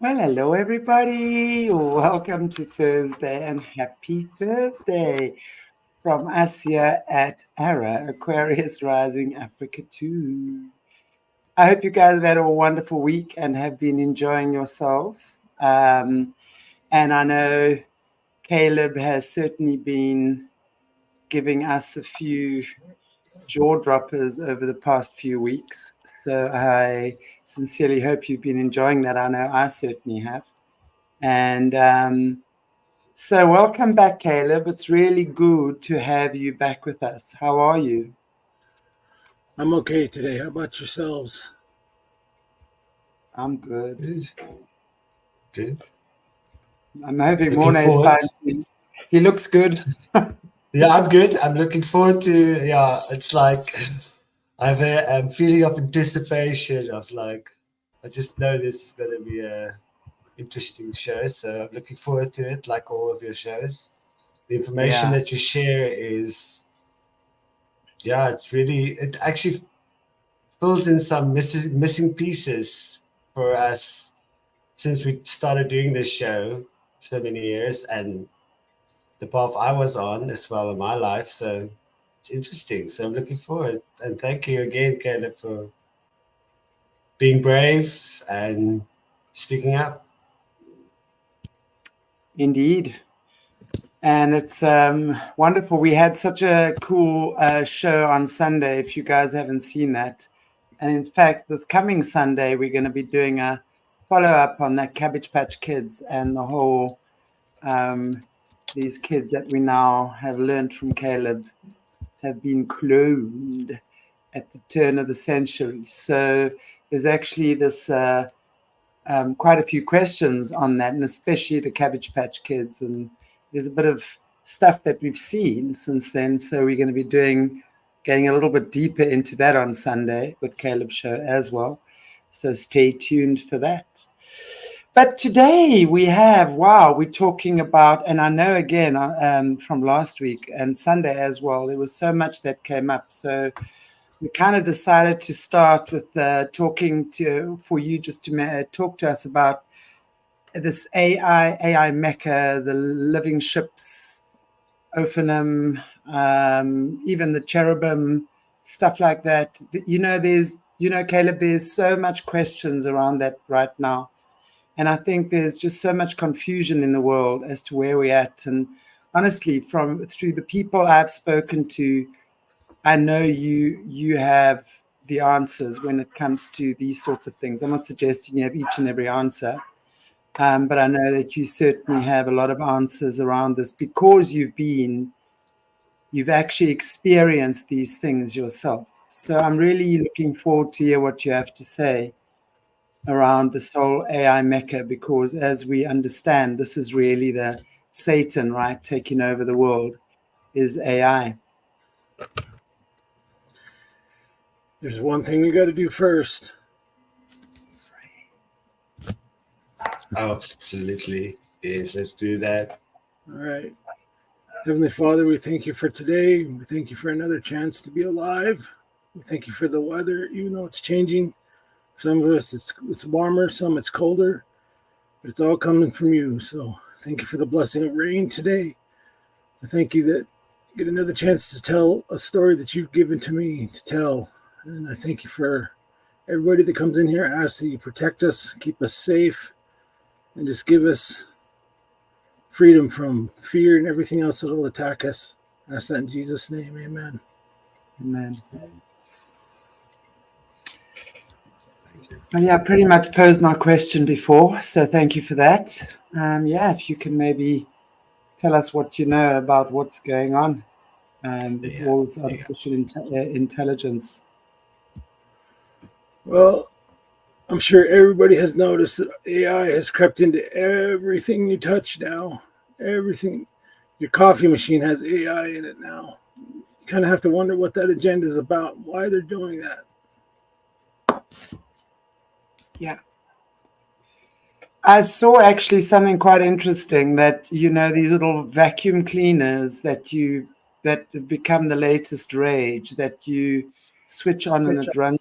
Well, hello, everybody. Welcome to Thursday and happy Thursday from us here at ARA, Aquarius Rising Africa 2. I hope you guys have had a wonderful week and have been enjoying yourselves. And I know Caleb has certainly been giving us a few jaw droppers over the past few weeks. So I sincerely hope you've been enjoying that. I know I certainly have. And so welcome back, Caleb. It's really good to have you back with us. How are you? I'm okay today. How about yourselves? I'm good. Good. I'm hoping Morné is fine too. He looks good. Yeah, I'm good. I'm looking forward to, it's like I have a feeling of anticipation of like, I just know this is going to be a interesting show. So I'm looking forward to it, like all of your shows. The information that you share is, it actually fills in some missing pieces for us since we started doing this show so many years, and the path I was on as well in my life. So it's interesting. So I'm looking forward. And thank you again, Caleb, for being brave and speaking up. Indeed. And it's wonderful. We had such a cool show on Sunday, if you guys haven't seen that. And in fact, this coming Sunday, we're going to be doing a follow-up on that Cabbage Patch Kids and the whole, these kids that we now have learned from Caleb have been cloned at the turn of the century. So there's actually this quite a few questions on that, and especially the Cabbage Patch Kids. And there's a bit of stuff that we've seen since then. So we're going to be going a little bit deeper into that on Sunday with Caleb's show as well. So stay tuned for that. But today we're talking about, and I know again from last week and Sunday as well, there was so much that came up. So we kind of decided to start with for you just to talk to us about this AI MECHA, the living ships, OPHANIM, even the cherubim, stuff like that. Caleb, there's so much questions around that right now. And I think there's just so much confusion in the world as to where we're at. And honestly, through the people I've spoken to, I know you have the answers when it comes to these sorts of things. I'm not suggesting you have each and every answer, but I know that you certainly have a lot of answers around this because you've actually experienced these things yourself. So I'm really looking forward to hear what you have to say around this whole AI MECHA, because as we understand, this is really the Satan, right, taking over the world, is AI. There's one thing we got to do first. Absolutely. Yes, let's do that. All right. Heavenly Father, we thank you for today. We thank you for another chance to be alive. We thank you for the weather, even though it's changing. Some of us, it's warmer, some it's colder, but it's all coming from you. So thank you for the blessing of rain today. I thank you that I get another chance to tell a story that you've given to me to tell. And I thank you for everybody that comes in here. I ask that you protect us, keep us safe, and just give us freedom from fear and everything else that will attack us. I ask that in Jesus' name, amen. Amen. Yeah, I pretty much posed my question before, so thank you for that. If you can maybe tell us what you know about what's going on with all this artificial intelligence. Well, I'm sure everybody has noticed that AI has crept into everything you touch now. Everything. Your coffee machine has AI in it now. You kind of have to wonder what that agenda is about, why they're doing that. Yeah. I saw actually something quite interesting that, these little vacuum cleaners that have become the latest rage, that you switch on and it runs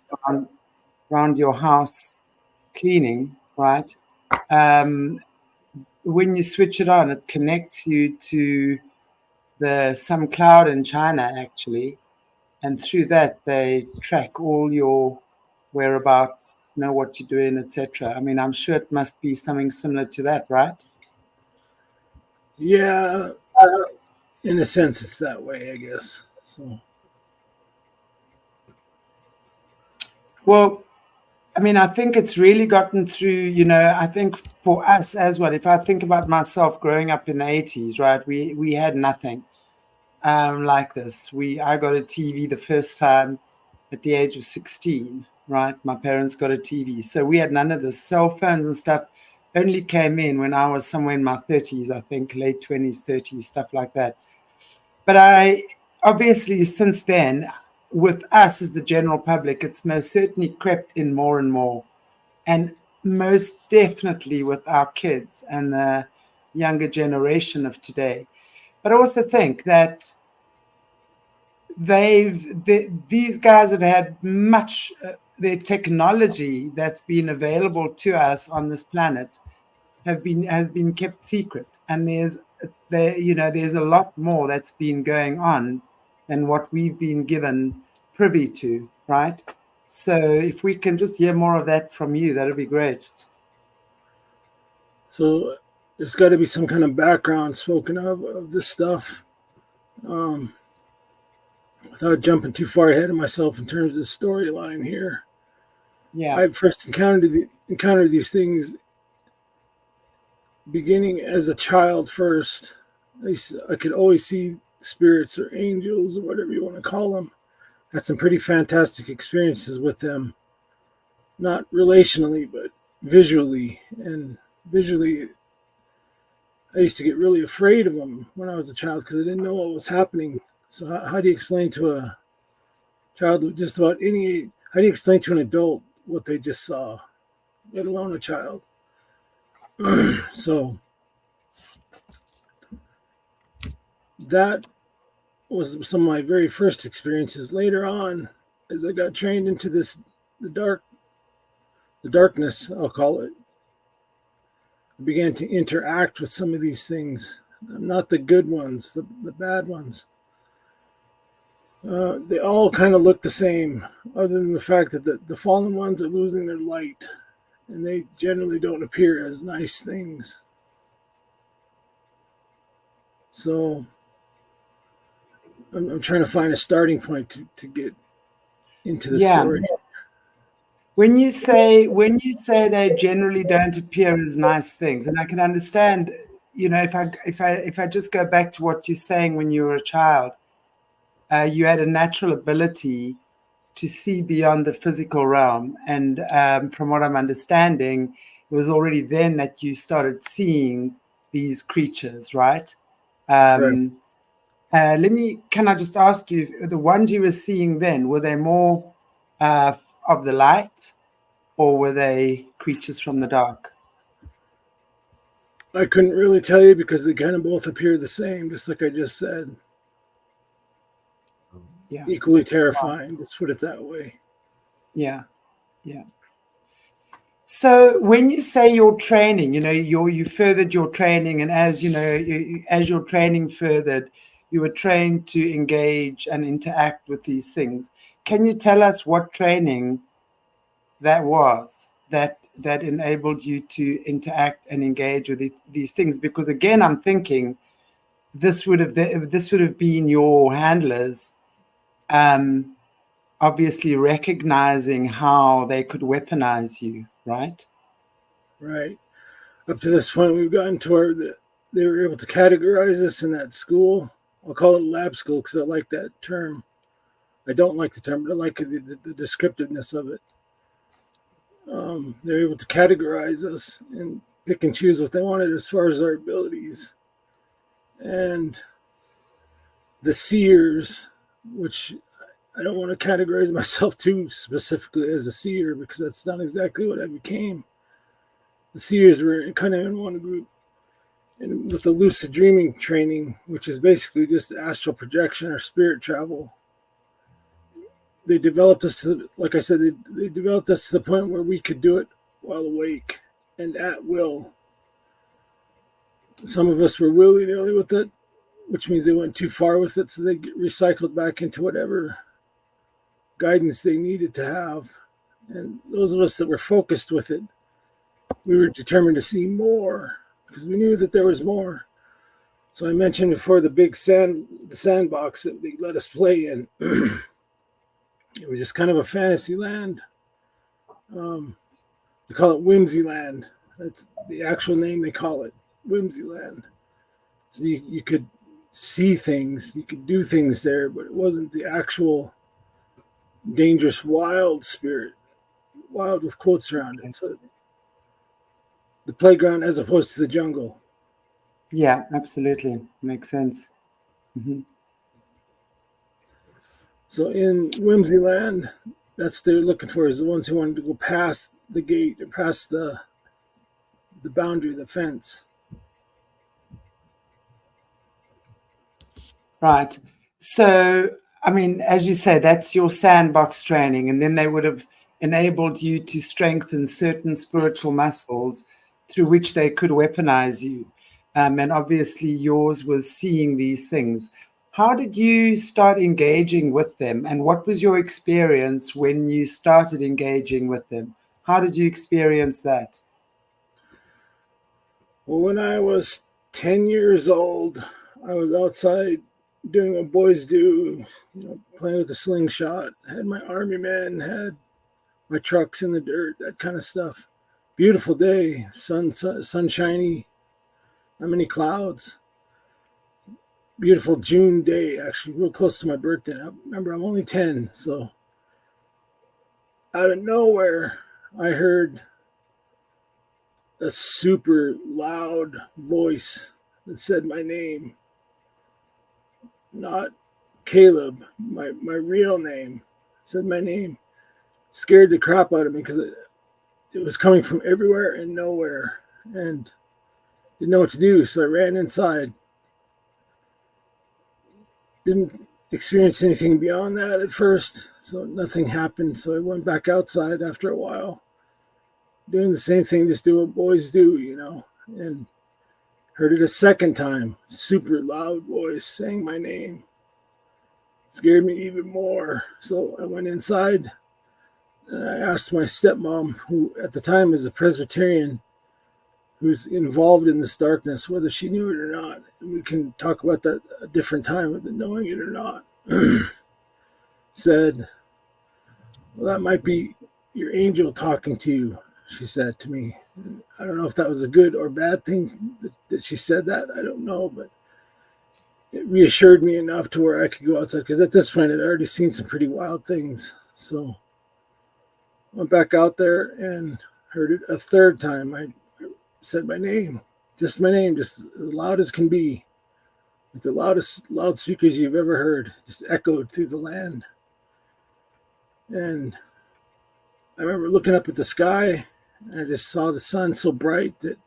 around your house cleaning, right? when you switch it on, it connects you to some cloud in China, actually. And through that, they track all your whereabouts, know what you're doing, etc. I mean, I'm sure it must be something similar to that, right? Yeah, in a sense, it's that way, I guess. So, well, I mean, I think it's really gotten through, I think for us as well, if I think about myself growing up in the 80s, right, we had nothing like this. I got a TV the first time at the age of 16, right? My parents got a TV. So we had none of this. Cell phones and stuff only came in when I was somewhere in my 30s, I think, late 20s, 30s, stuff like that. But I obviously, since then, with us as the general public, it's most certainly crept in more and more. And most definitely with our kids and the younger generation of today. But I also think that these guys have had much their technology that's been available to us on this planet has been kept secret, and there's a lot more that's been going on than what we've been given privy to, right? So if we can just hear more of that from you, that'd be great. So there's got to be some kind of background spoken of this stuff. Without jumping too far ahead of myself in terms of storyline here. Yeah. I first encountered these things beginning as a child first. I could always see spirits or angels or whatever you want to call them. Had some pretty fantastic experiences with them. Not relationally, but visually. And visually, I used to get really afraid of them when I was a child because I didn't know what was happening. So how do you explain to a child of just about any age, how do you explain to an adult what they just saw, let alone a child? So that was some of my very first experiences. Later on, as I got trained into the darkness, I'll call it, I began to interact with some of these things, not the good ones, the bad ones. They all kind of look the same, other than the fact that the fallen ones are losing their light, and they generally don't appear as nice things. So I'm trying to find a starting point to get into the story. When you say they generally don't appear as nice things, and I can understand, if I just go back to what you're saying when you were a child. You had a natural ability to see beyond the physical realm. And from what I'm understanding, it was already then that you started seeing these creatures, right? Right. Can I just ask you, the ones you were seeing then, were they more of the light, or were they creatures from the dark? I couldn't really tell you because they kind of both appear the same, just like I just said. Yeah. Equally terrifying, let's put it that way. Yeah. So when you say your training, you furthered your training, and as as your training furthered, you were trained to engage and interact with these things. Can you tell us what training that was that enabled you to interact and engage with these things? Because again, I'm thinking this would have been your handlers, obviously recognizing how they could weaponize you, right? Right. Up to this point, we've gotten to where they were able to categorize us in that school. I'll call it lab school because I like that term. I don't like the term, but I like the descriptiveness of it. They're able to categorize us and pick and choose what they wanted as far as our abilities. And the seers, which I don't want to categorize myself too specifically as a seer because that's not exactly what I became. The seers were kind of in one group. And with the lucid dreaming training, which is basically just astral projection or spirit travel, they developed us to, like I said, they developed us to the point where we could do it while awake. and at will. Some of us were willy-nilly with it, which means they went too far with it, so they get recycled back into whatever guidance they needed to have. And those of us that were focused with it, we were determined to see more because we knew that there was more. So I mentioned before the sandbox that they let us play in. It was just kind of a fantasy land. They call it Whimsy Land. That's the actual name they call it, Whimsy Land. So you could see things, you could do things there, but it wasn't the actual dangerous wild spirit, wild with quotes around it. So the playground as opposed to the jungle. Yeah, absolutely. Makes sense. Mm-hmm. So in Whimsy Land, that's what they're looking for, is the ones who wanted to go past the gate and past the boundary, the fence. Right. So, I mean, as you say, that's your sandbox training, and then they would have enabled you to strengthen certain spiritual muscles through which they could weaponize you. And obviously yours was seeing these things. How did you start engaging with them? And what was your experience when you started engaging with them? How did you experience that? Well, when I was 10 years old, I was outside doing what boys do, playing with a slingshot. Had my army men, had my trucks in the dirt, that kind of stuff. Beautiful day, sunshiny, not many clouds. Beautiful June day, actually, real close to my birthday. I remember I'm only 10, so out of nowhere, I heard a super loud voice that said my name. Not Caleb, my real name. Said my name. Scared the crap out of me because it was coming from everywhere and nowhere, and didn't know what to do, so I ran inside. Didn't experience anything beyond that at first, so nothing happened. So I went back outside after a while, doing the same thing, just do what boys do, and heard it a second time. Super loud voice saying my name. Scared me even more. So I went inside and I asked my stepmom, who at the time is a Presbyterian, who's involved in this darkness, whether she knew it or not. And we can talk about that a different time, whether knowing it or not. Said, well, that might be your angel talking to you, she said to me. I don't know if that was a good or bad thing that she said that. I don't know, but it reassured me enough to where I could go outside, because at this point I'd already seen some pretty wild things. So I went back out there and heard it a third time. I said my name, just as loud as can be, with the loudest loudspeakers you've ever heard, just echoed through the land. And I remember looking up at the sky, and I just saw the sun so bright that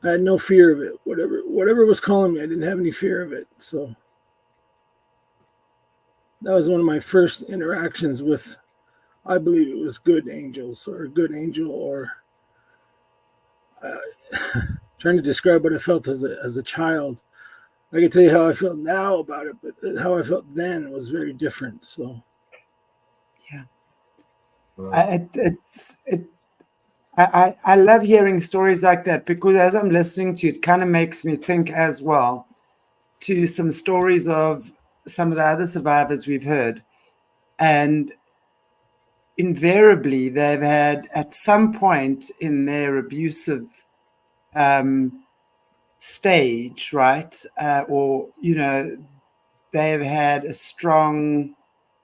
I had no fear of it. Whatever was calling me, I didn't have any fear of it. So that was one of my first interactions with, I believe it was good angels, or a good angel, or trying to describe what I felt as a child. I can tell you how I feel now about it, but how I felt then was very different. So yeah, I love hearing stories like that, because as I'm listening to it, kind of makes me think as well to some stories of some of the other survivors we've heard. And invariably, they've had, at some point in their abusive stage, right? Or, they've had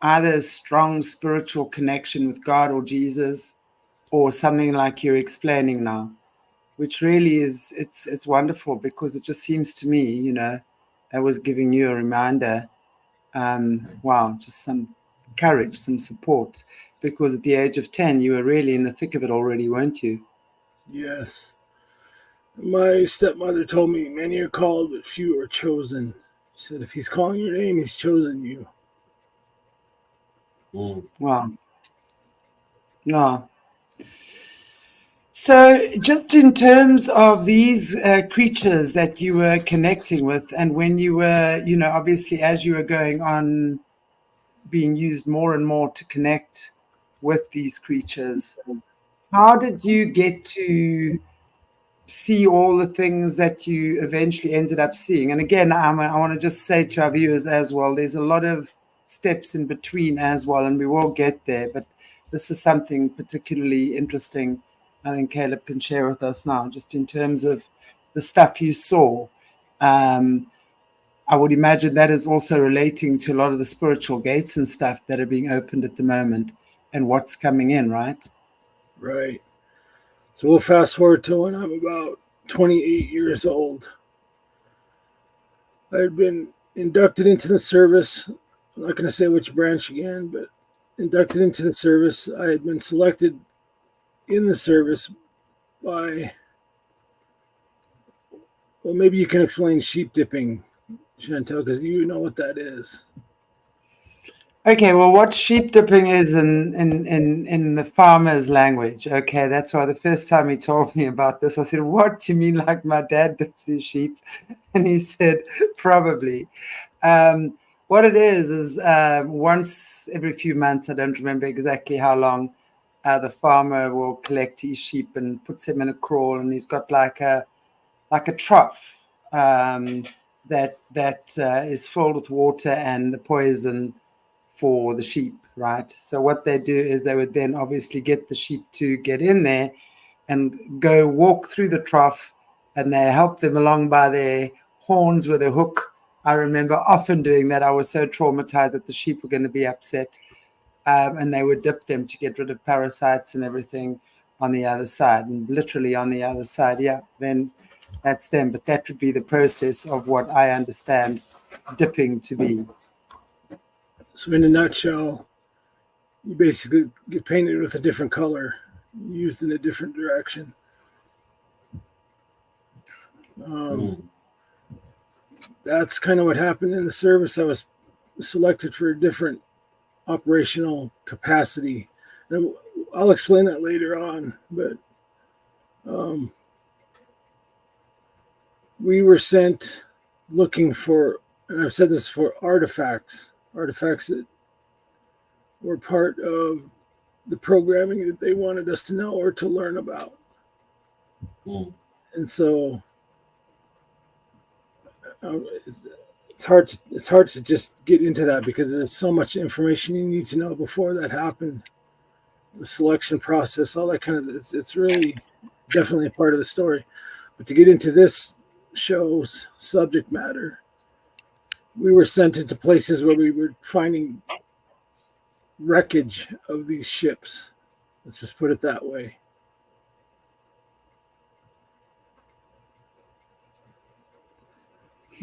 either a strong spiritual connection with God or Jesus, or something like you're explaining now, which really is, it's wonderful, because it just seems to me, that was giving you a reminder. Wow, just some courage, some support, because at the age of 10, you were really in the thick of it already, weren't you? yes. My stepmother told me, many are called, but few are chosen. She said, if he's calling your name, he's chosen you. Mm. Wow. No. So, just in terms of these creatures that you were connecting with, and when you were, obviously as you were going on, being used more and more to connect with these creatures, how did you get to see all the things that you eventually ended up seeing? And again, I want to just say to our viewers as well, there's a lot of steps in between as well, and we will get there. But this is something particularly interesting I think Caleb can share with us now, just in terms of the stuff you saw. I would imagine that is also relating to a lot of the spiritual gates and stuff that are being opened at the moment and what's coming in, right? Right. So we'll fast forward to when I'm about 28 years old. I had been inducted into the service. I'm not going to say which branch again, but inducted into the service. I had been selected in the service by, well, maybe you can explain sheep dipping, Chantelle, because you know what that is. Okay, well, what sheep dipping is in the farmer's language, okay, that's why the first time he told me about this, I said, what, do you mean like my dad dips his sheep? And he said, probably. What it is once every few months, I don't remember exactly how long, the farmer will collect his sheep and puts them in a crawl, and he's got like a trough that is filled with water and the poison for the sheep, right? So what they do is they would then obviously get the sheep to get in there and go walk through the trough, and they help them along by their horns with a hook. I remember often doing that. I was so traumatized that the sheep were going to be upset, and they would dip them to get rid of parasites and everything on the other side, and literally on the other side, yeah, then that's them. But that would be the process of what I understand dipping to be. So in a nutshell, you basically get painted with a different color, used in a different direction. That's kind of what happened in the service. I was selected for a different operational capacity. And I'll explain that later on, but we were sent looking for, and I've said this for artifacts that were part of the programming that they wanted us to know or to learn about. And so it's hard to just get into that because there's so much information you need to know before that happened. The selection process, all that kind of, it's really definitely a part of the story. But to get into this show's subject matter, we were sent into places where we were finding wreckage of these ships. Let's just put it that way.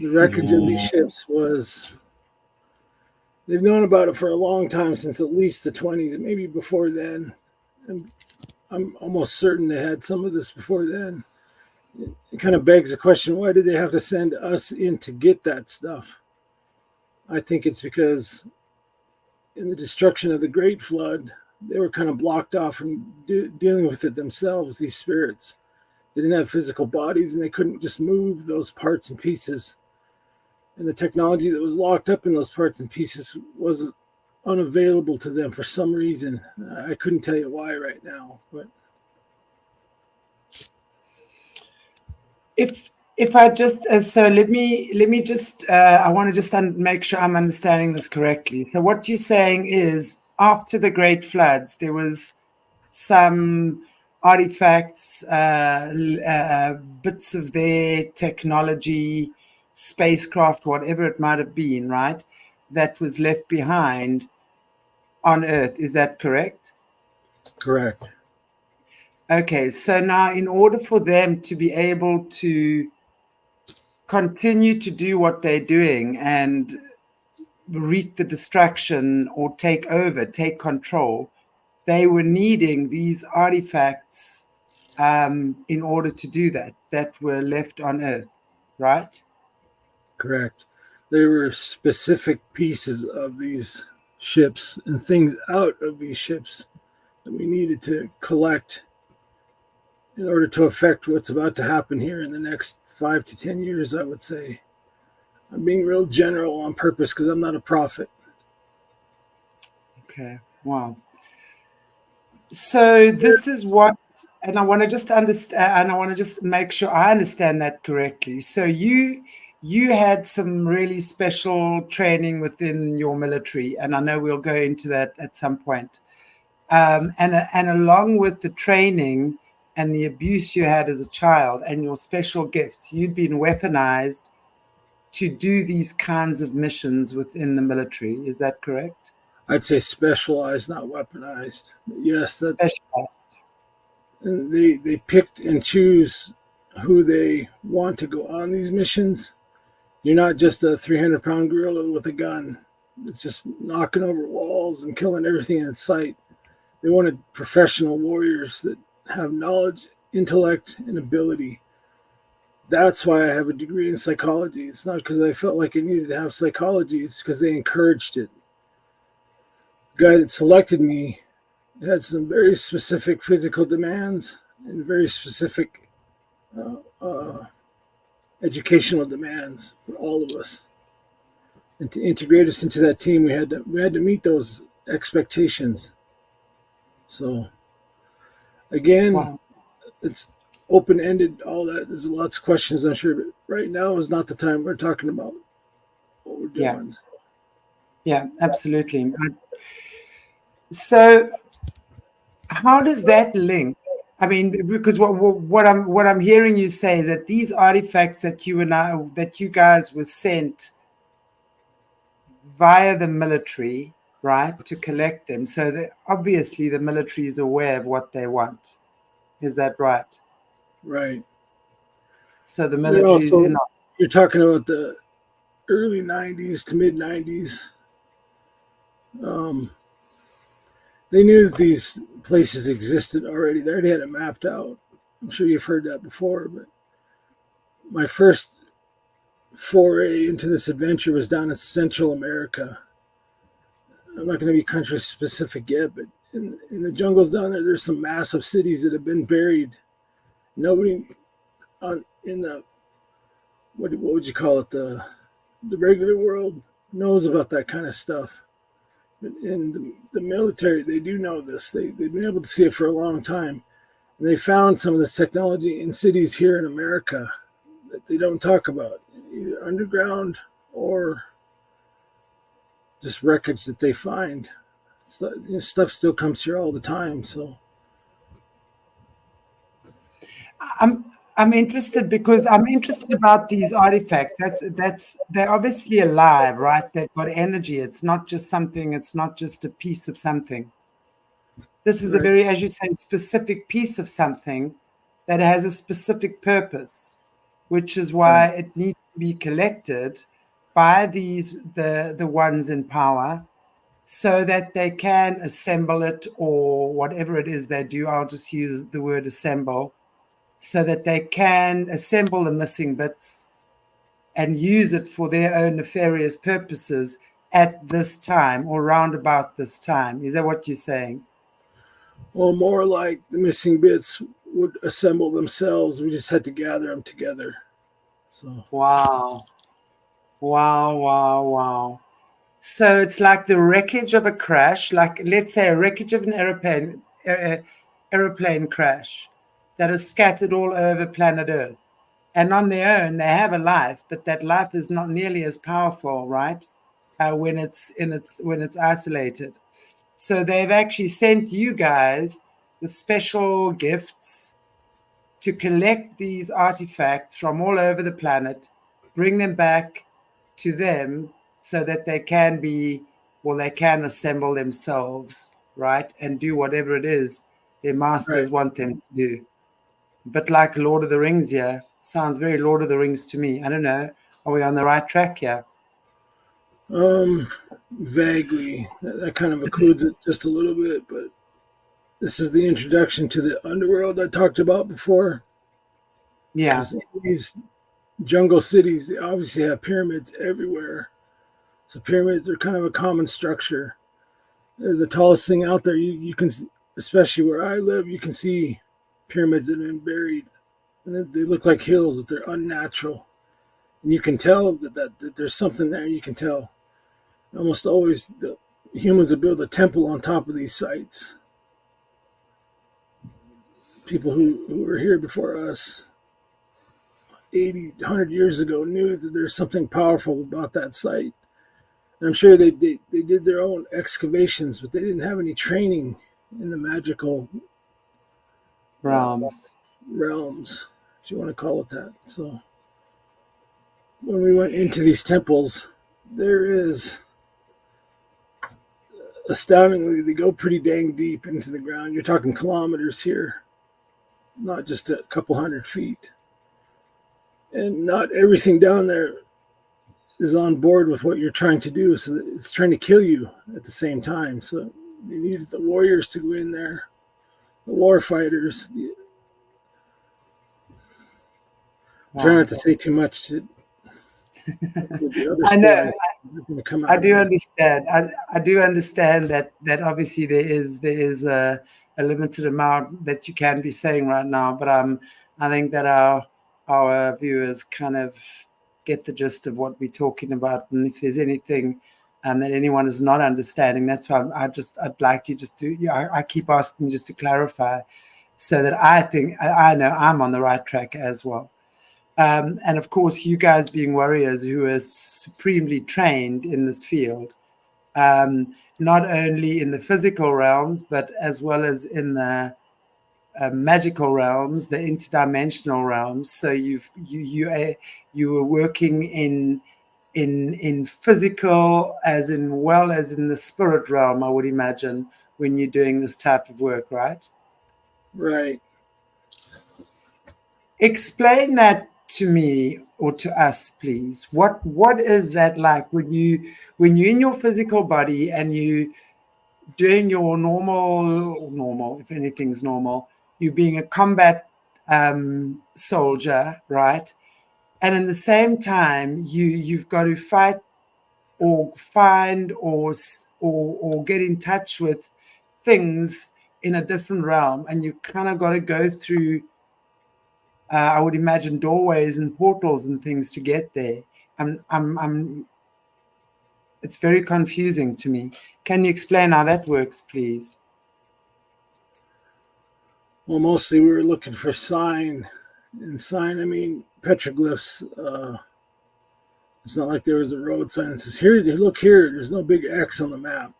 The wreckage of these ships was, they've known about it for a long time, since at least the 20s, maybe before then. And I'm almost certain they had some of this before then. It kind of begs the question, why did they have to send us in to get that stuff? I think it's because in the destruction of the Great Flood, they were kind of blocked off from dealing with it themselves, these spirits. They didn't have physical bodies, and they couldn't just move those parts and pieces. And the technology that was locked up in those parts and pieces was unavailable to them for some reason. I couldn't tell you why right now, but if I just so let me just I want to just make sure I'm understanding this correctly. So what you're saying is, after the Great Floods, there was some artifacts, bits of their technology, spacecraft, whatever it might have been, right, that was left behind on Earth. Is that correct? correct. Okay, so now in order for them to be able to continue to do what they're doing and wreak the destruction or take over, take control, they were needing these artifacts in order to do that were left on Earth, right? Correct. There were specific pieces of these ships and things out of these ships that we needed to collect in order to affect what's about to happen here in the next 5 to 10 years, I would say. I'm being real general on purpose because I'm not a prophet. Okay. Wow. So this is what, and I want to just understand, and I want to just make sure I understand that correctly. So you had some really special training within your military, and I know we'll go into that at some point. And along with the training and the abuse you had as a child and your special gifts, you'd been weaponized to do these kinds of missions within the military. Is that correct? I'd say specialized, not weaponized. Yes, that, Specialized. and they picked and choose who they want to go on these missions. You're not just a 300-pound gorilla with a gun. It's just knocking over walls and killing everything in its sight. They wanted professional warriors that have knowledge, intellect, and ability. That's why I have a degree in psychology. It's not because I felt like I needed to have psychology. It's because they encouraged it. The guy that selected me had some very specific physical demands and very specific educational demands for all of us. And to integrate us into that team, we had to meet those expectations. So, again, Wow. it's open-ended, all that. There's lots of questions, I'm sure, but right now is not the time we're talking about what we're doing. Yeah, absolutely. So how does that link? I mean, because what I'm hearing you say is that these artifacts that you guys were sent via the military, right, to collect them. So that obviously the military is aware of what they want. Is that right? Right. So the military is in. You're talking about the early 90s to mid 90s. They knew that these places existed already. They already had it mapped out. I'm sure you've heard that before, but my first foray into this adventure was down in Central America. I'm not going to be country specific yet, but in the jungles down there, there's some massive cities that have been buried. Nobody in the, what would you call it, the regular world knows about that kind of stuff. But in the military, they do know this. They've been able to see it for a long time. And they found some of this technology in cities here in America that they don't talk about, either underground or just wreckage that they find. Stuff still comes here all the time. So I'm interested because I'm interested about these artifacts. They're obviously alive, right? They've got energy. It's not just something. It's not just a piece of something. This is a very, as you say, specific piece of something that has a specific purpose, which is why it needs to be collected by the ones in power, so that they can assemble it or whatever it is they do. I'll just use the word assemble, so that they can assemble the missing bits and use it for their own nefarious purposes at this time or round about this time. Is that what you're saying? Well, more like the missing bits would assemble themselves. We just had to gather them together. So Wow. So it's like the wreckage of a crash, like let's say a wreckage of an aeroplane crash that is scattered all over planet Earth. And on their own, they have a life, but that life is not nearly as powerful, right? When it's isolated. So they've actually sent you guys with special gifts to collect these artifacts from all over the planet, bring them back to them so that they can they can assemble themselves, right? And do whatever it is their masters want them to do. But like Lord of the Rings here, sounds very Lord of the Rings to me. I don't know. Are we on the right track here? Vaguely. That kind of includes it just a little bit, but this is the introduction to the underworld I talked about before. Yeah. These jungle cities, they obviously have pyramids everywhere. So pyramids are kind of a common structure. They're the tallest thing out there. You can, especially where I live, you can see pyramids that have been buried. And they look like hills, but they're unnatural. And you can tell that there's something there. You can tell. Almost always the humans will build a temple on top of these sites. People who were here before us 80, 100 years ago knew that there's something powerful about that site. And I'm sure they did their own excavations, but they didn't have any training in the magical realms, if you want to call it that. So when we went into these temples, there is, astoundingly, they go pretty dang deep into the ground. You're talking kilometers here, not just a couple 100 feet. And not everything down there is on board with what you're trying to do. So it's trying to kill you at the same time. So you needed the warriors to go in there, the war fighters. Try not to say too much. I know. I do understand. I do understand that obviously there is a limited amount that you can be saying right now. But I think that our viewers kind of get the gist of what we're talking about. And if there's anything that anyone is not understanding, that's why I'd like you just to. I keep asking just to clarify, so that I think I know I'm on the right track as well. And of course, you guys being warriors who are supremely trained in this field, not only in the physical realms, but as well as in the magical realms, the interdimensional realms. So you were working in physical as well as in the spirit realm, I would imagine, when you're doing this type of work, right? Right. Explain that to me or to us, please. What is that like when you're in your physical body and you doing your normal, if anything's normal, you being a combat soldier, right? And in the same time, you've got to fight or find or get in touch with things in a different realm, and you kind of got to go through. I would imagine doorways and portals and things to get there. It's very confusing to me. Can you explain how that works, please? Well, mostly we were looking for sign. And sign, I mean, petroglyphs. It's not like there was a road sign that says, here, look here, there's no big X on the map.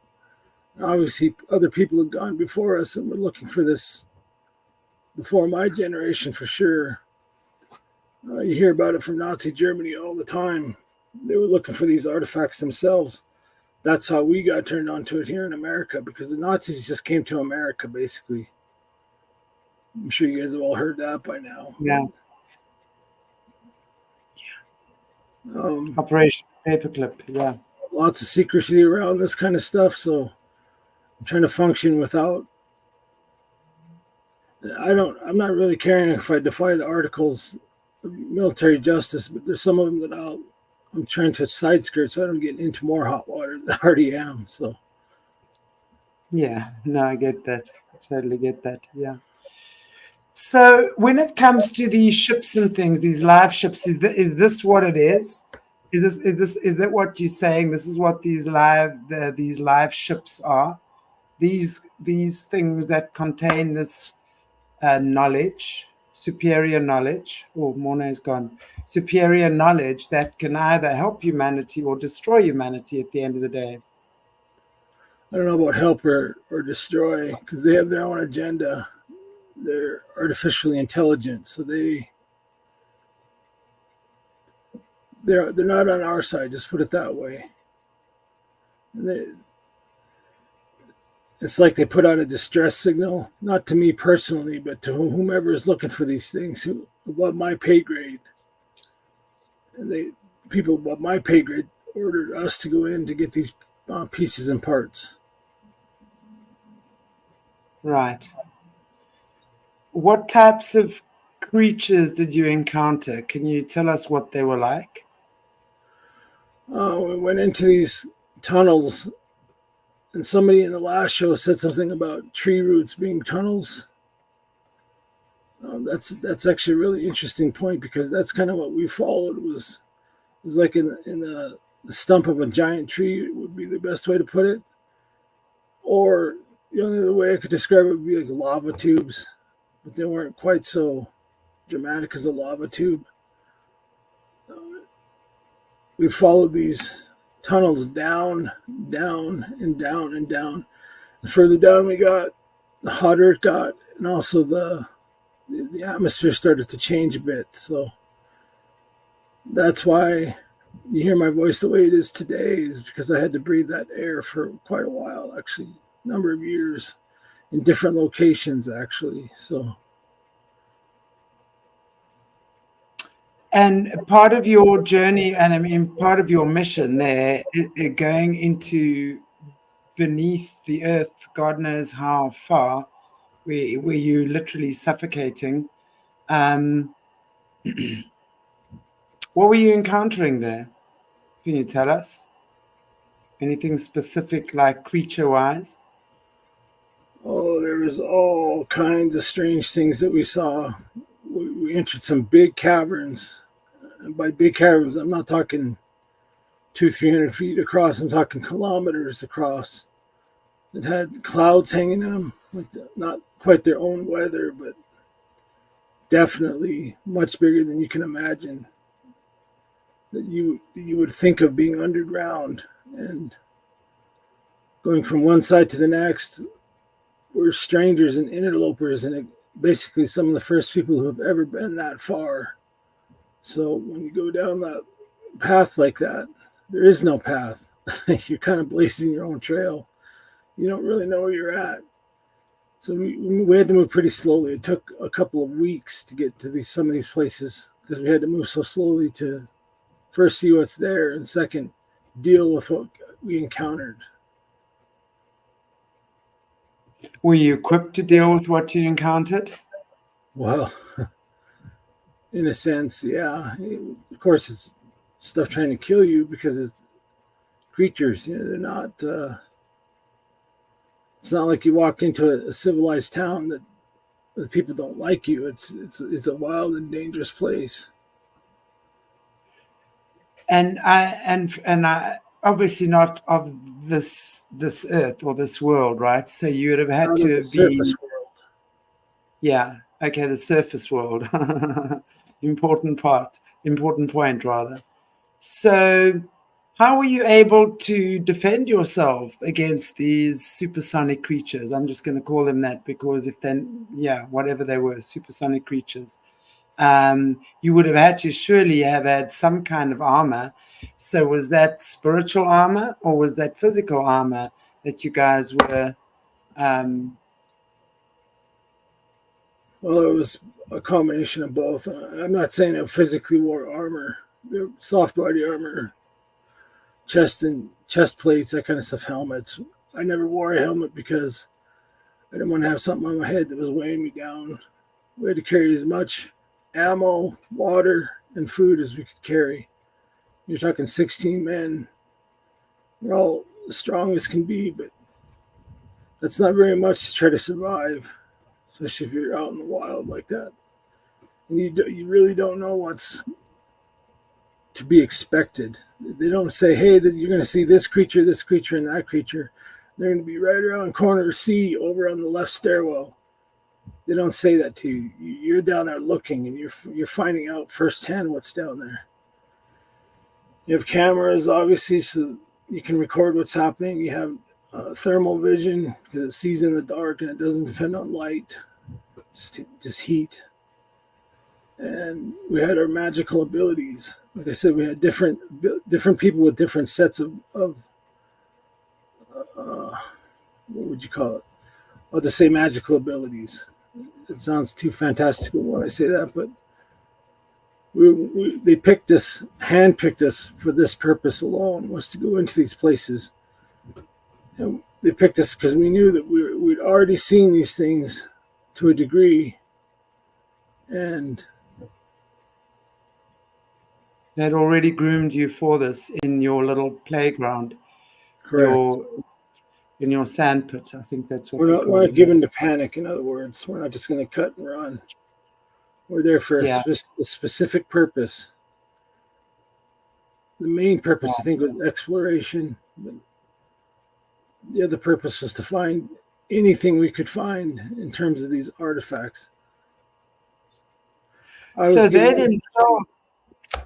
Obviously, other people had gone before us and were looking for this before my generation, for sure. You hear about it from Nazi Germany all the time. They were looking for these artifacts themselves. That's how we got turned on to it here in America, because the Nazis just came to America, basically. I'm sure you guys have all heard that by now. Yeah. Operation Paperclip, yeah. Lots of secrecy around this kind of stuff, so I'm trying to function without. I'm not really caring if I defy the articles of military justice, but there's some of them that I'm trying to side skirt so I don't get into more hot water than I already am. So yeah, no, I get that. I totally get that. Yeah. So when it comes to these ships and things, these live ships, is this what it is? Is that what you're saying? This is what these live ships are? These things that contain this knowledge, superior knowledge. Oh, Morné is gone. Superior knowledge that can either help humanity or destroy humanity at the end of the day. I don't know about help or destroy, because they have their own agenda. They're artificially intelligent, so they're not on our side. Just put it that way. And it's like they put out a distress signal, not to me personally, but to whomever is looking for these things, who above my pay grade. And people above my pay grade ordered us to go in to get these pieces and parts. Right. What types of creatures did you encounter? Can you tell us what they were like? We went into these tunnels, and somebody in the last show said something about tree roots being tunnels. That's actually a really interesting point, because that's kind of what we followed. It was like in the stump of a giant tree would be the best way to put it, or the only other way I could describe it would be like lava tubes, but they weren't quite so dramatic as a lava tube. We followed these tunnels down, down, and down, and down. The further down we got, the hotter it got, and also the atmosphere started to change a bit. So that's why you hear my voice the way it is today, is because I had to breathe that air for quite a while, actually, a number of years in different locations, actually. So. And part of your journey, and I mean, part of your mission there, going into beneath the earth, God knows how far, where you're literally suffocating. What were you encountering there? Can you tell us? Anything specific, like creature-wise? Oh, there was all kinds of strange things that we saw. We entered some big caverns. And by big caverns, I'm not talking 200-300 feet across. I'm talking kilometers across. It had clouds hanging in them, like not quite their own weather, but definitely much bigger than you can imagine. That you would think of being underground, and going from one side to the next. We're strangers and interlopers, and basically some of the first people who have ever been that far. So when you go down that path like that, there is no path. You're kind of blazing your own trail. You don't really know where you're at. So we had to move pretty slowly. It took a couple of weeks to get to some of these places, because we had to move so slowly to first see what's there, and second, deal with what we encountered. Were you equipped to deal with what you encountered? Well, in a sense, yeah. Of course, it's stuff trying to kill you, because it's creatures. They're not. It's not like you walk into a civilized town that the people don't like you. It's a wild and dangerous place. And I obviously not of this earth or this world, right? So you would have had to be surface world. Yeah. Okay, the surface world. Important point rather. So how were you able to defend yourself against these supersonic creatures? I'm just going to call them that, because whatever they were, supersonic creatures. You would have had to surely have had some kind of armor. So was that spiritual armor, or was that physical armor that you guys were? Well, it was a combination of both. I'm not saying I physically wore armor, soft body armor, chest plates, that kind of stuff, helmets. I never wore a helmet because I didn't want to have something on my head that was weighing me down. We had to carry as much ammo, water, and food as we could carry. You're talking 16 men. We're all as strong as can be, but that's not very much to try to survive, especially if you're out in the wild like that. And you really don't know what's to be expected. They don't say, hey, that you're going to see this creature, and that creature. They're going to be right around corner C over on the left stairwell. They don't say that to you. You're down there looking, and you're finding out firsthand what's down there. You have cameras, obviously, so you can record what's happening. You have thermal vision, because it sees in the dark, and it doesn't depend on light. It's just heat. And we had our magical abilities. Like I said, we had different people with different sets of what would you call it? I'll just say magical abilities. It sounds too fantastical when I say that, but they handpicked us for this purpose alone, was to go into these places. And they picked us because we knew that we'd already seen these things to a degree, and they'd already groomed you for this in your little playground. correct. In your sand pit, I think that's what We're not given to panic. In other words, we're not just going to cut and run. We're there for Yeah. a specific purpose. The main purpose, I think, was exploration. But the other purpose was to find anything we could find in terms of these artifacts. So they themselves,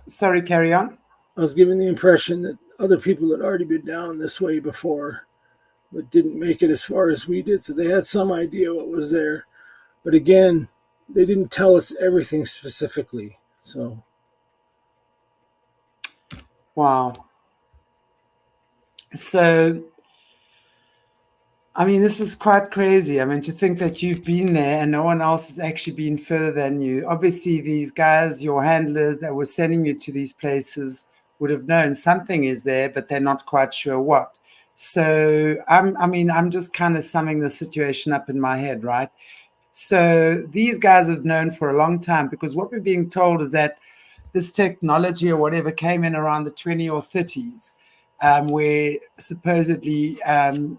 sorry, carry on. I was given the impression that other people had already been down this way before, but didn't make it as far as we did. So they had some idea what was there. But again, they didn't tell us everything specifically. So. Wow. So, I mean, this is quite crazy. I mean, to think that you've been there and no one else has actually been further than you. Obviously, these guys, your handlers that were sending you to these places would have known something is there, but they're not quite sure what. So, I'm just kind of summing the situation up in my head, right? So these guys have known for a long time, because what we're being told is that this technology or whatever came in around the 20 or 30s, where supposedly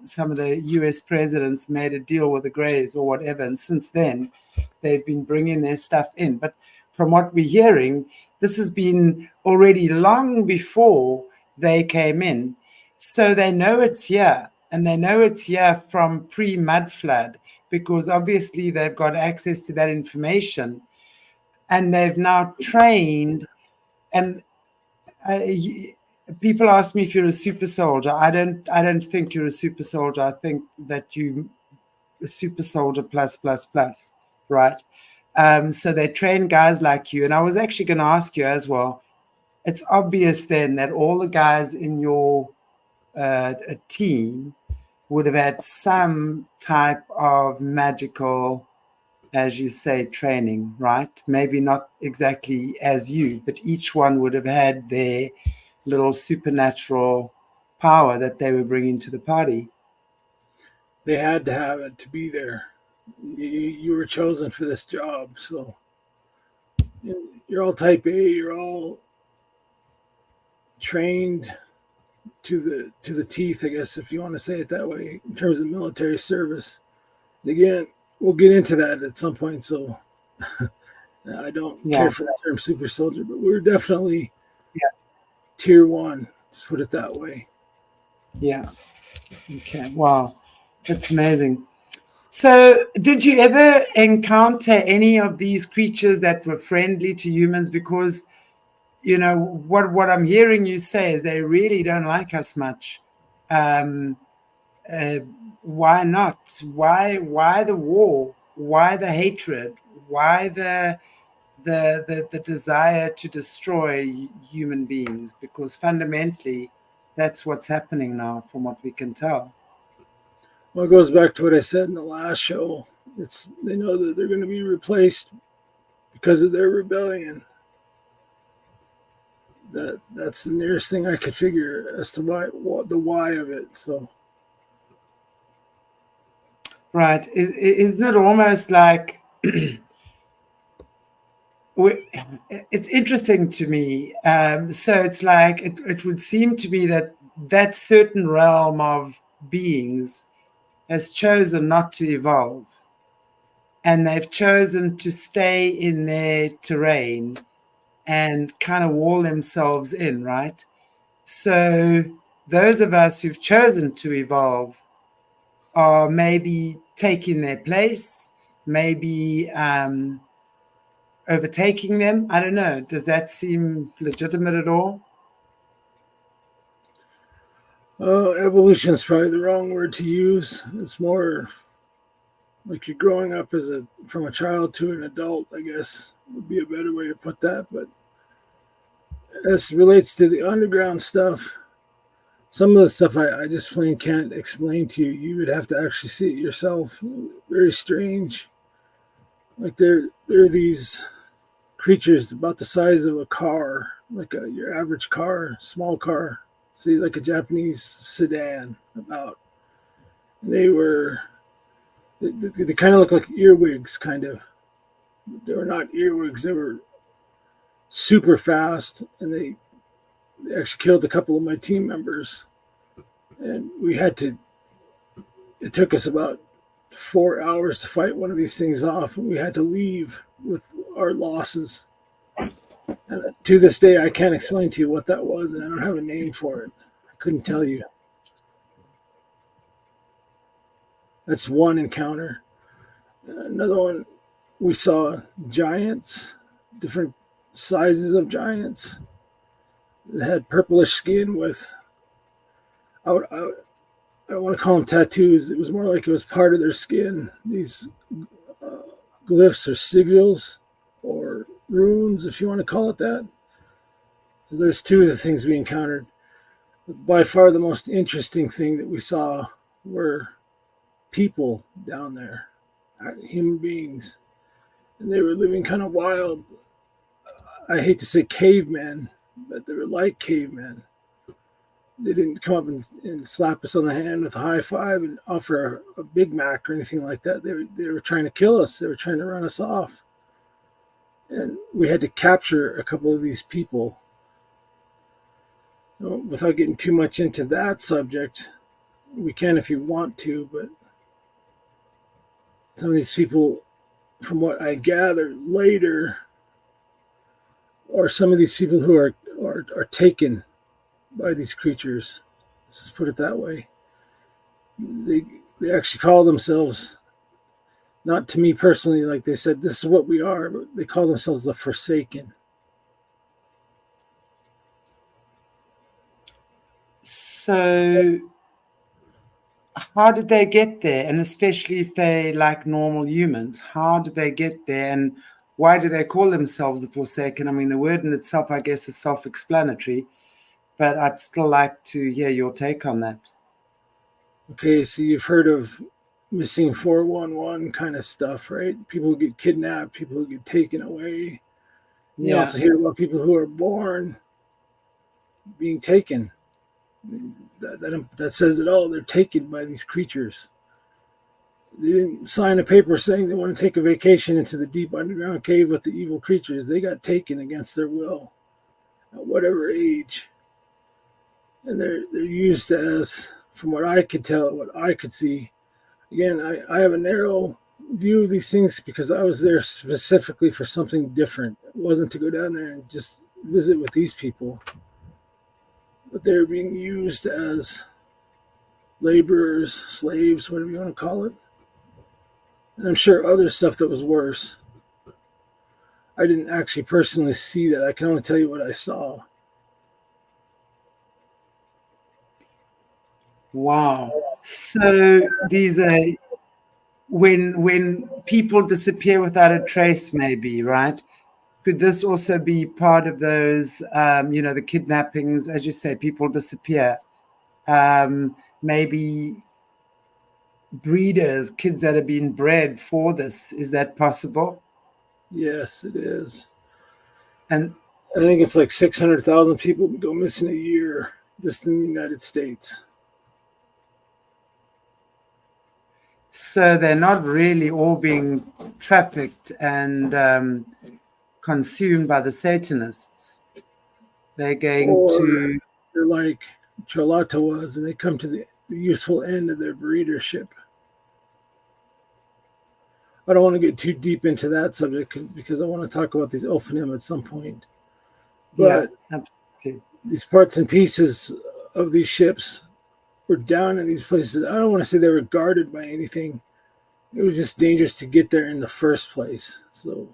some of the US presidents made a deal with the Greys or whatever. And since then, they've been bringing their stuff in. But from what we're hearing, this has been already long before they came in. So they know it's here, and they know it's here from pre-mud flood, because obviously they've got access to that information, and they've now trained. And people ask me if you're a super soldier. I don't think you're a super soldier. I think that you a super soldier plus, right? So they train guys like you. And I was actually going to ask you as well. It's obvious then that all the guys in your team would have had some type of magical, as you say, training, right? Maybe not exactly as you, but each one would have had their little supernatural power that they were bringing to the party. They had to have it to be there. You were chosen for this job, so you're all type A. You're all trained to the teeth, I guess, if you want to say it that way, in terms of military service. And again, we'll get into that at some point. So I don't care for the term super soldier, but we're definitely tier 1. Let's put it that way. Yeah. Okay. Wow. That's amazing. So did you ever encounter any of these creatures that were friendly to humans? Because, you know, what I'm hearing you say is they really don't like us much. Why not? Why the war? Why the hatred? Why the desire to destroy human beings? Because fundamentally, that's what's happening now, from what we can tell. Well, it goes back to what I said in the last show. They know that they're going to be replaced because of their rebellion. That's the nearest thing I could figure as to the why of it. So, right? Isn't it almost like it's interesting to me? So it's like it would seem to me that certain realm of beings has chosen not to evolve, and they've chosen to stay in their terrain and kind of wall themselves in, right? So those of us who've chosen to evolve are maybe taking their place, maybe overtaking them. I don't know. Does that seem legitimate at all? Evolution is probably the wrong word to use. It's more like you're growing up from a child to an adult, I guess would be a better way to put that. But as it relates to the underground stuff, some of the stuff I just plain can't explain to you. You would have to actually see it yourself. Very strange. Like there are these creatures about the size of a car, like your average car, small car. See, like a Japanese sedan about. They kind of look like earwigs, kind of. They were not earwigs. They were super fast, and they actually killed a couple of my team members. And it took us about 4 hours to fight one of these things off, and we had to leave with our losses. And to this day, I can't explain to you what that was, and I don't have a name for it. I couldn't tell you. That's one encounter. Another one, we saw giants, different sizes of giants. They had purplish skin with, I don't want to call them tattoos. It was more like it was part of their skin. These glyphs or sigils or runes, if you want to call it that. So there's two of the things we encountered. But by far the most interesting thing that we saw were people down there, human beings. And they were living kind of wild. I hate to say cavemen, but they were like cavemen. They didn't come up and slap us on the hand with a high five and offer a Big Mac or anything like that. They were trying to kill us. They were trying to run us off. And we had to capture a couple of these people. Without getting too much into that subject, we can if you want to, but some of these people, from what I gathered later, are some of these people who are taken by these creatures. Let's just put it that way. They actually call themselves, not to me personally, like they said, this is what we are, but they call themselves the Forsaken. So how did they get there? And especially if they like normal humans, how did they get there? And why do they call themselves the Forsaken? I mean, the word in itself, I guess, is self-explanatory, but I'd still like to hear your take on that. Okay, so you've heard of missing 411 kind of stuff, right? People who get kidnapped, people who get taken away. You also hear about people who are born being taken. That says it all. They're taken by these creatures. They didn't sign a paper saying they want to take a vacation into the deep underground cave with the evil creatures. They got taken against their will at whatever age. And they're used as, from what I could tell, what I could see. Again, I have a narrow view of these things because I was there specifically for something different. It wasn't to go down there and just visit with these people. But they're being used as laborers, slaves, whatever you want to call it. And I'm sure other stuff that was worse. I didn't actually personally see that. I can only tell you what I saw. Wow. So these are when people disappear without a trace, maybe, right? Could this also be part of those, the kidnappings, as you say, people disappear? Maybe breeders, kids that have been bred for this. Is that possible? Yes, it is. And I think it's like 600,000 people go missing a year just in the United States. So they're not really all being trafficked and consumed by the Satanists. They're going they're like Latte was, and they come to the useful end of their breedership. I don't want to get too deep into that subject because I want to talk about these OPHANIM at some point. But yeah, absolutely. These parts and pieces of these ships were down in these places. I don't want to say they were guarded by anything. It was just dangerous to get there in the first place. So,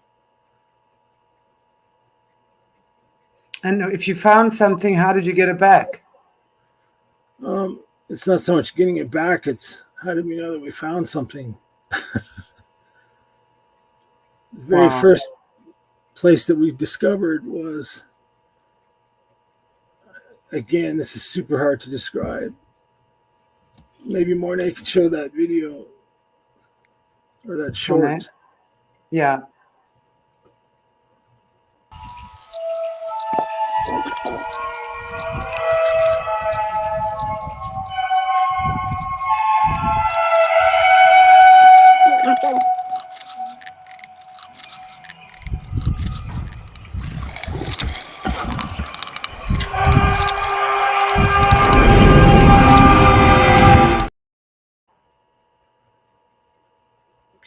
and if you found something, how did you get it back? It's not so much getting it back. It's how did we know that we found something? The very first place that we discovered was, again, this is super hard to describe. Maybe Morné can show that video or that short. Morné? Yeah.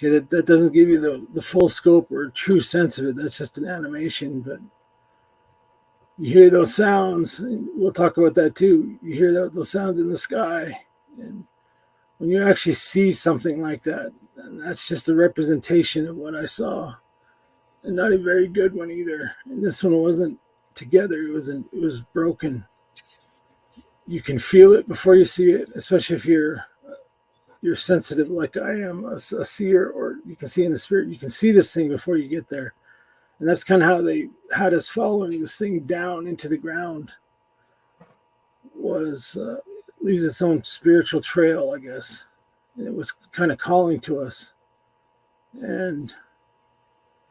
Okay, that doesn't give you the full scope or true sense of it. That's just an animation, but you hear those sounds. And we'll talk about that too. You hear those sounds in the sky, and when you actually see something like that, and that's just a representation of what I saw, and not a very good one either. And this one wasn't together; it was broken. You can feel it before you see it, especially if you're sensitive like I am, a seer, or you can see in the spirit. You can see this thing before you get there, and that's kind of how they had us following this thing down into the ground. Was leaves its own spiritual trail, I guess. And it was kind of calling to us, and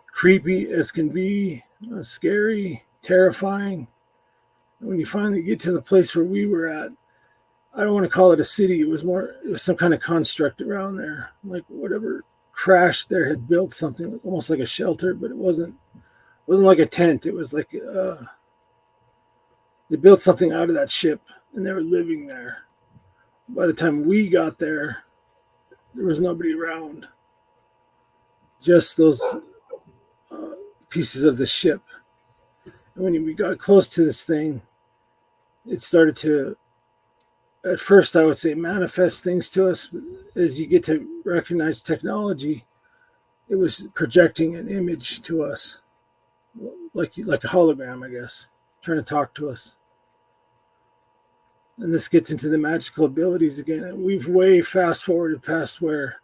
creepy as can be, scary, terrifying. And when you finally get to the place where we were at, I don't want to call it a city. It was some kind of construct around there, like whatever crashed there had built something almost like a shelter, but it wasn't like a tent. It was like they built something out of that ship, and they were living there. By the time we got there was nobody around, just those pieces of the ship. And when we got close to this thing, it started to, at first I would say, manifest things to us. As you get to recognize technology, it was projecting an image to us, like a hologram, I guess, trying to talk to us. And this gets into the magical abilities again. And we've way fast forwarded past where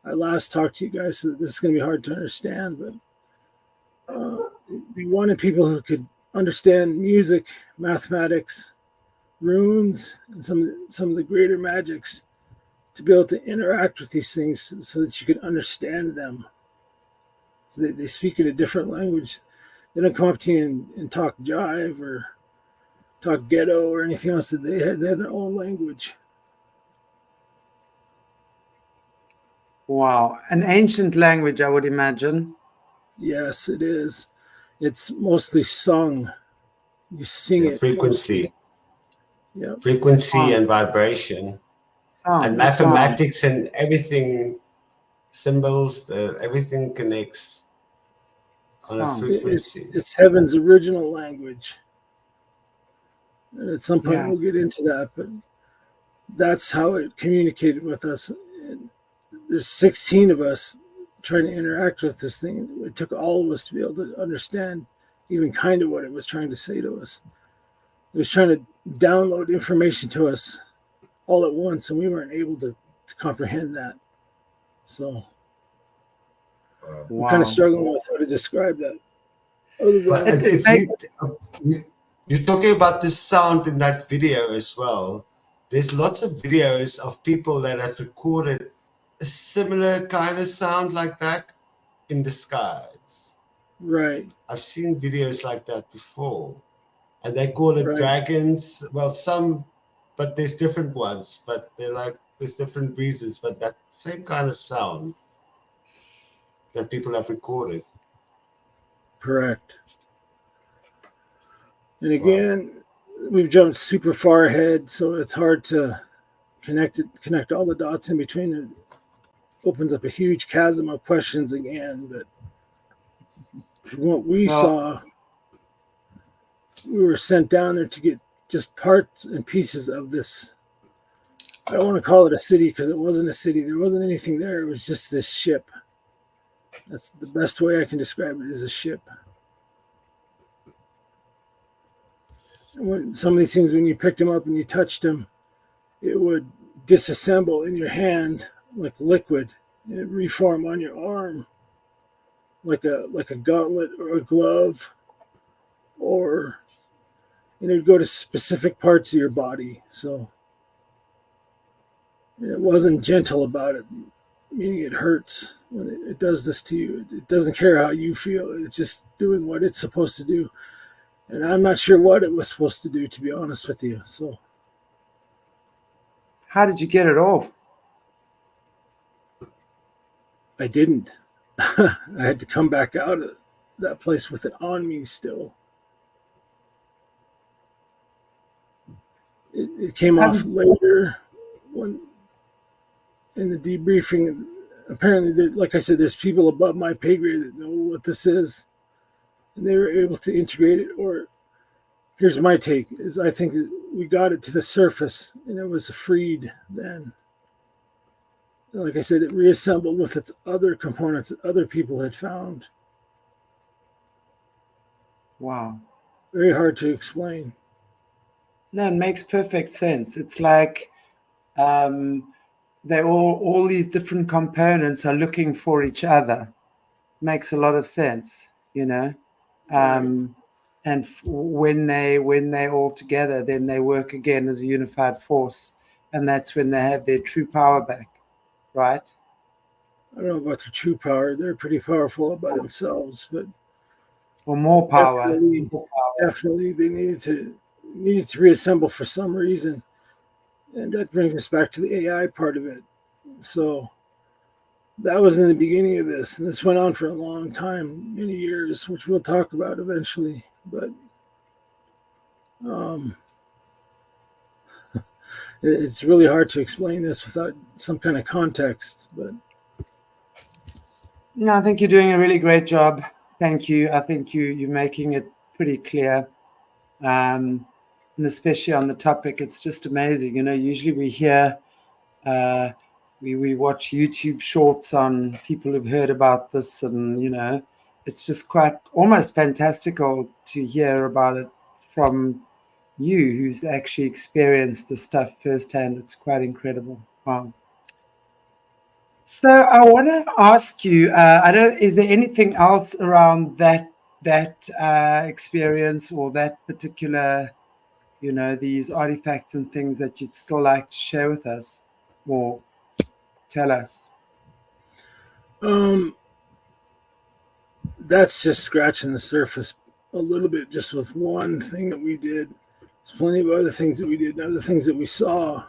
I last talked to you guys, so this is going to be hard to understand. But we wanted people who could understand music, mathematics, runes, and some of the greater magics, to be able to interact with these things so that you could understand them. So they speak in a different language. They don't come up to you and talk jive or talk ghetto or anything else. They have their own language. Wow. An ancient language, I would imagine. Yes, it is. It's mostly sung. You sing it. Frequency. Yeah. Frequency and vibration. And mathematics and everything, symbols, everything connects on a frequency. It's heaven's original language. And at some point we'll get into that, but that's how it communicated with us. And there's 16 of us trying to interact with this thing. It took all of us to be able to understand even kind of what it was trying to say to us. It was trying to download information to us all at once, and we weren't able to comprehend that. So we're kind of struggling with how to describe that. You're talking about the sound in that video as well. There's lots of videos of people that have recorded a similar kind of sound like that in the skies. Right. I've seen videos like that before. And they call it dragons. Well, some, but there's different ones. But there's different reasons. But that same kind of sound that people have recorded. Correct. And again, we've jumped super far ahead, so it's hard to connect all the dots in between. It opens up a huge chasm of questions again. But from what we saw, we were sent down there to get just parts and pieces of this. I don't want to call it a city because it wasn't a city. There wasn't anything there. It was just this ship. That's the best way I can describe it, is a ship. When some of these things, when you picked them up and you touched them, it would disassemble in your hand like liquid, and it reform on your arm like a gauntlet or a glove, or it would go to specific parts of your body. So it wasn't gentle about it, meaning it hurts when it does this to you. It doesn't care how you feel. It's just doing what it's supposed to do. And I'm not sure what it was supposed to do, to be honest with you. So, how did you get it off? I didn't. I had to come back out of that place with it on me still. It came off later when in the debriefing. apparently, like I said, there's people above my pay grade that know what this is, and they were able to integrate it. Or here's my take: is I think that we got it to the surface, and it was freed then. Like I said, it reassembled with its other components that other people had found. Wow. Very hard to explain. No, it makes perfect sense. It's like they all these different components are looking for each other. Makes a lot of sense, you know. And when they all together, then they work again as a unified force, and that's when they have their true power back, right? I don't know about their true power. They're pretty powerful by themselves, but Or more power. Definitely they needed to reassemble for some reason. And that brings us back to the AI part of it. So that was in the beginning of this. And this went on for a long time, many years, which we'll talk about eventually. But it's really hard to explain this without some kind of context. But no, I think you're doing a really great job. Thank you. I think you're making it pretty clear. And especially on the topic, it's just amazing. You know, usually we hear, we watch YouTube shorts on people who've heard about this, and, you know, it's just quite almost fantastical to hear about it from you who's actually experienced the stuff firsthand. It's quite incredible. Wow. So I want to ask you, is there anything else around that experience or that particular, you know, these artifacts and things that you'd still like to share with us or tell us? That's just scratching the surface a little bit, just with one thing that we did. There's plenty of other things that we did and other things that we saw.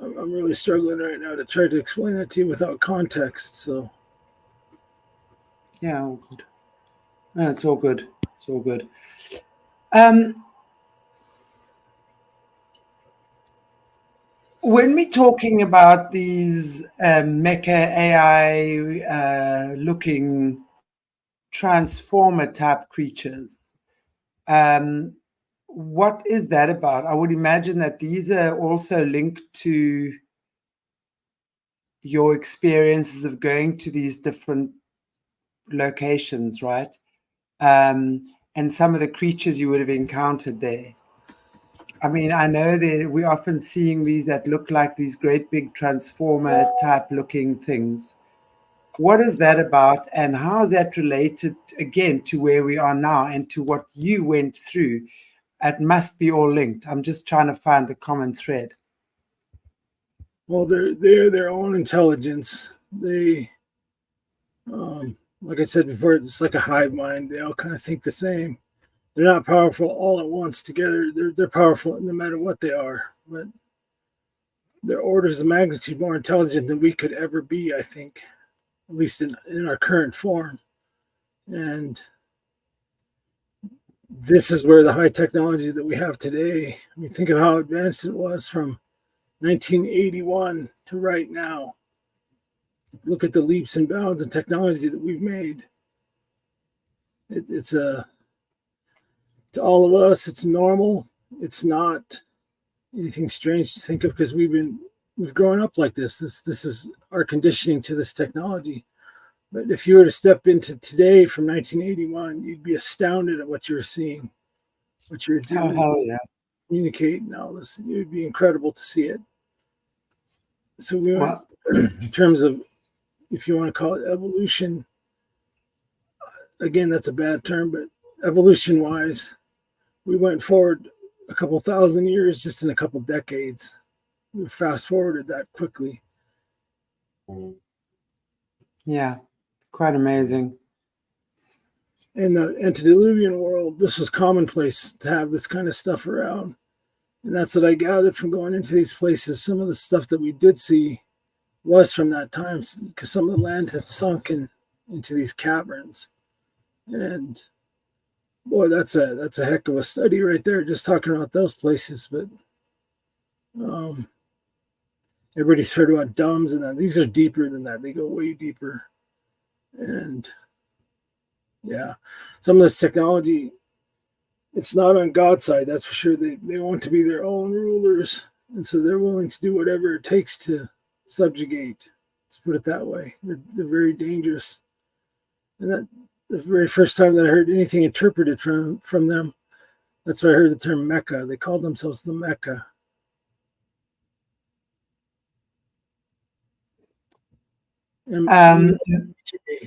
I'm really struggling right now to try to explain that to you without context. So, yeah, all good. No, it's all good. It's all good. When we're talking about these MECHA AI looking transformer type creatures, what is that about? I would imagine that these are also linked to your experiences of going to these different locations, right? And some of the creatures you would have encountered there. I mean, I know that we're often seeing these that look like these great big transformer type looking things. What is that about, and how is that related again to where we are now and to what you went through? It must be all linked. I'm just trying to find the common thread. well, they're their own intelligence. They, like I said before, it's like a hive mind. They all kind of think the same. They're not powerful all at once together. They're powerful no matter what they are, but they're orders of magnitude more intelligent than we could ever be, I think, at least in our current form. And this is where the high technology that we have today, I mean, think of how advanced it was from 1981 to right now. Look at the leaps and bounds in technology that we've made. It's to all of us, it's normal. It's not anything strange to think of because we've grown up like this. This is our conditioning to this technology. But if you were to step into today from 1981, you'd be astounded at what you're seeing, what you're doing, communicate and all this. It would be incredible to see it. So we went, in terms of, if you want to call it evolution, again, that's a bad term, but evolution-wise, we went forward a couple thousand years just in a couple decades. We fast-forwarded that quickly. Yeah, quite amazing. In the antediluvian world, this was commonplace to have this kind of stuff around. And that's what I gathered from going into these places. Some of the stuff that we did see was from that time, because some of the land has sunken into these caverns. And boy, that's a heck of a study right there, just talking about those places. But and everybody's heard about DUMBs, and these are deeper than that. They go way deeper. And yeah, some of this technology, it's not on God's side, that's for sure. They want to be their own rulers, and so they're willing to do whatever it takes to subjugate. Let's put it that way. They're very dangerous. And that the very first time that I heard anything interpreted from them, that's why I heard the term MECHA. They called themselves the MECHA. MECHA,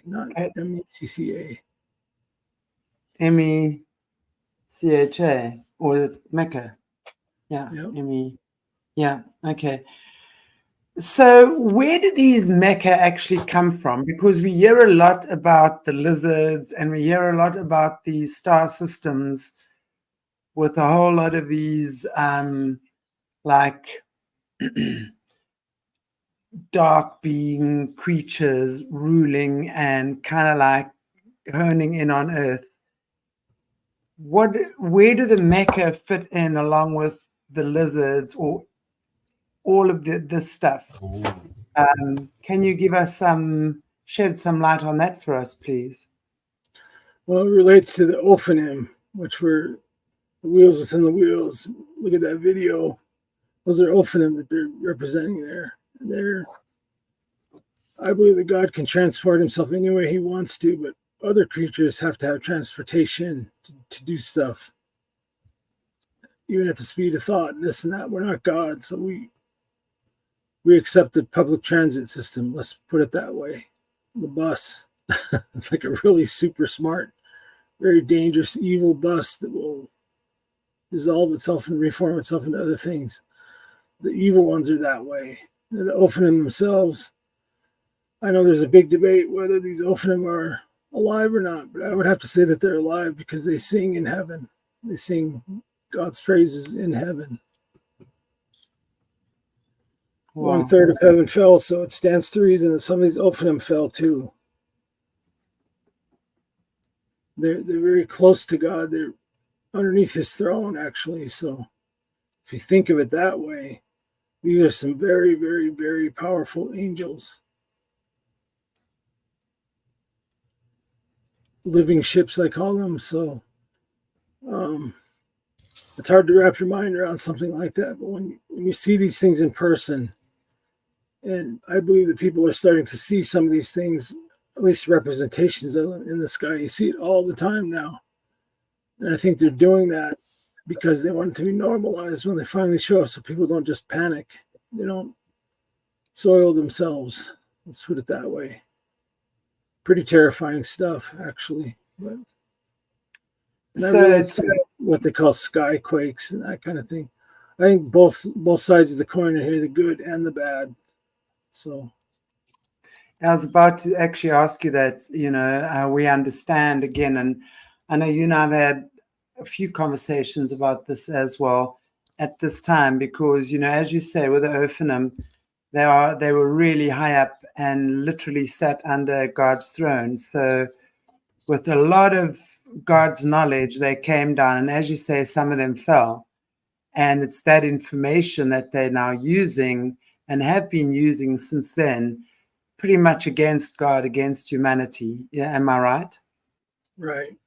not MECCA. MECHA or MECHA. Yeah, Yep. ME. Yeah, okay. So where do these MECHA actually come from? Because we hear a lot about the lizards and we hear a lot about the star systems with a whole lot of these like dark being creatures ruling and kind of like honing in on Earth. Where do the MECHA fit in along with the lizards or all of this stuff? Can you give us shed some light on that for us, please? Well, it relates to the OPHANIM, which were the wheels within the wheels. Look at that video. Those are OPHANIM that they're representing there. And I believe that God can transport himself any way he wants to, but other creatures have to have transportation to do stuff. Even at the speed of thought and this and that. We're not God, so we accepted public transit system. Let's put it that way. The bus. It's like a really super smart, very dangerous, evil bus that will dissolve itself and reform itself into other things. The evil ones are that way. And the OPHANIM themselves, I know there's a big debate whether these OPHANIM are alive or not, but I would have to say that they're alive because they sing in heaven. They sing God's praises in heaven. Wow. 1/3 of heaven fell, so it stands to reason that some of these OPHANIM fell too. They're very close to God. They're underneath his throne, actually. So if you think of it that way, these are some very, very, very powerful angels. Living ships, I call them. So it's hard to wrap your mind around something like that. But when you see these things in person, and I believe that people are starting to see some of these things, at least representations of them in the sky. You see it all the time now. And I think they're doing that because they want it to be normalized when they finally show up so people don't just panic. They don't soil themselves. Let's put it that way. Pretty terrifying stuff, actually. But so it's what they call sky quakes and that kind of thing. I think both sides of the coin are here, the good and the bad. So I was about to actually ask you that, we understand again, and I know you and I have had a few conversations about this as well at this time, because, as you say, with the OPHANIM, they were really high up and literally sat under God's throne. So with a lot of God's knowledge, they came down, and as you say, some of them fell. And it's that information that they're now using and have been using since then, pretty much against God, against humanity. Yeah, am I right? Right.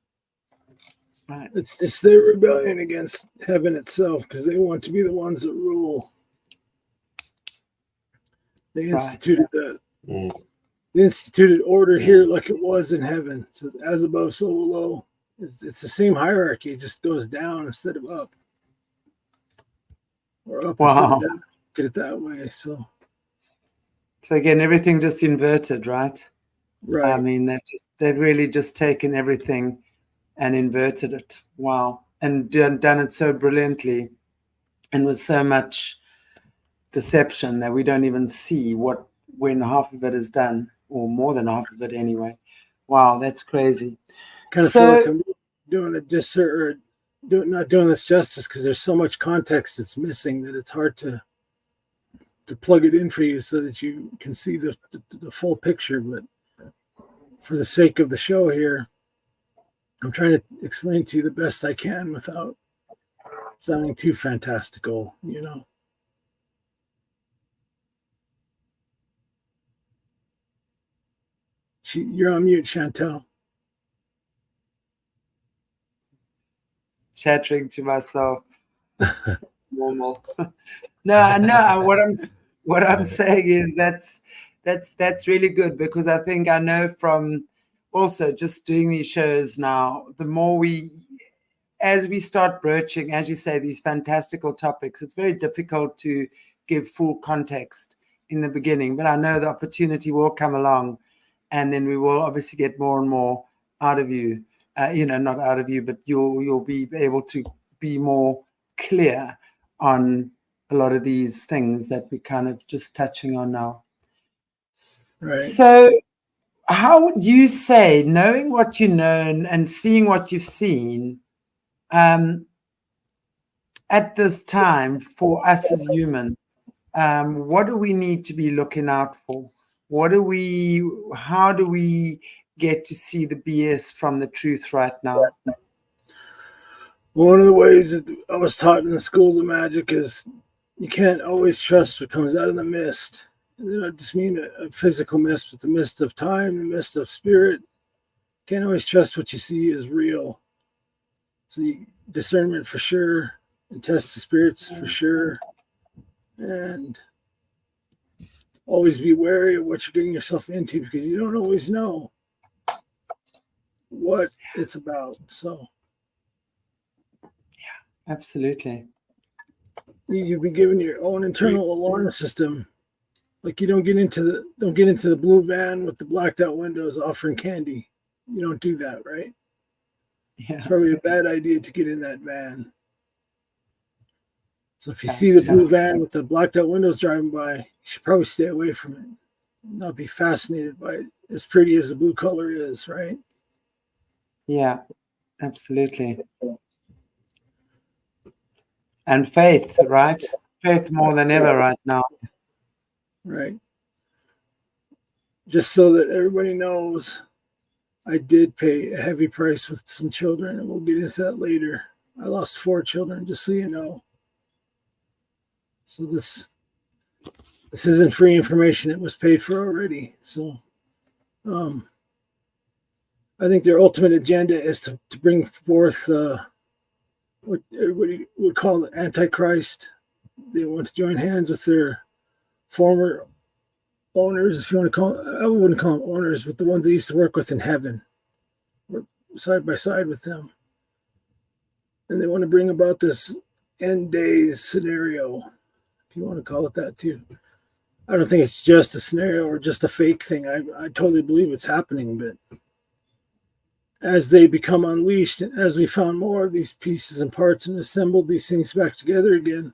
Right. It's just their rebellion against heaven itself because they want to be the ones that rule. They instituted that. They instituted order here like it was in heaven. So it's as above, so below. It's the same hierarchy. It just goes down instead of up. Or up instead of down. Get it that way. So again, everything just inverted, right? Right. I mean, they've really just taken everything and inverted it. Wow. And done it so brilliantly and with so much deception that we don't even see when half of it is done, or more than half of it anyway. Wow, that's crazy. Kind of feel like I'm doing it just or not doing this justice because there's so much context that's missing that it's hard to plug it in for you so that you can see the full picture. But for the sake of the show here, I'm trying to explain to you the best I can without sounding too fantastical, You're on mute, Chantelle. Chattering to myself. Normal. No, I know what I'm saying is that's really good, because I think I know from also just doing these shows now, the more as we start broaching, as you say, these fantastical topics, it's very difficult to give full context in the beginning, but I know the opportunity will come along, and then we will obviously get more and more out of you. Not out of you, but you'll be able to be more clear on a lot of these things that we're kind of just touching on now. Right. So how would you say, knowing what you know and seeing what you've seen, at this time for us as humans, what do we need to be looking out for? How do we get to see the BS from the truth right now? One of the ways that I was taught in the schools of magic is you can't always trust what comes out of the mist. And I don't just mean a physical mist, but the mist of time, the mist of spirit. Can't always trust what you see is real. So discernment for sure, and test the spirits for sure. And always be wary of what you're getting yourself into, because you don't always know what it's about. So Absolutely. You've been given your own internal alarm system. Like you don't get into the blue van with the blacked out windows offering candy. You don't do that, right? Yeah. It's probably a bad idea to get in that van. So if you see the blue van with the blacked out windows driving by, you should probably stay away from it. Not be fascinated by it, as pretty as the blue color is, right? Yeah, absolutely. And faith, right? Faith more than ever right now. Right. Just so that everybody knows, I did pay a heavy price with some children, and we'll get into that later. I lost 4 children, just so you know. So this isn't free information. It was paid for already. So I think their ultimate agenda is to bring forth what everybody would call the Antichrist. They want to join hands with their former owners, if you want to call it. I wouldn't call them owners, but the ones they used to work with in heaven. We're side by side with them. And they want to bring about this end days scenario, if you want to call it that too. I don't think it's just a scenario or just a fake thing. I totally believe it's happening, but as they become unleashed, and as we found more of these pieces and parts and assembled these things back together again,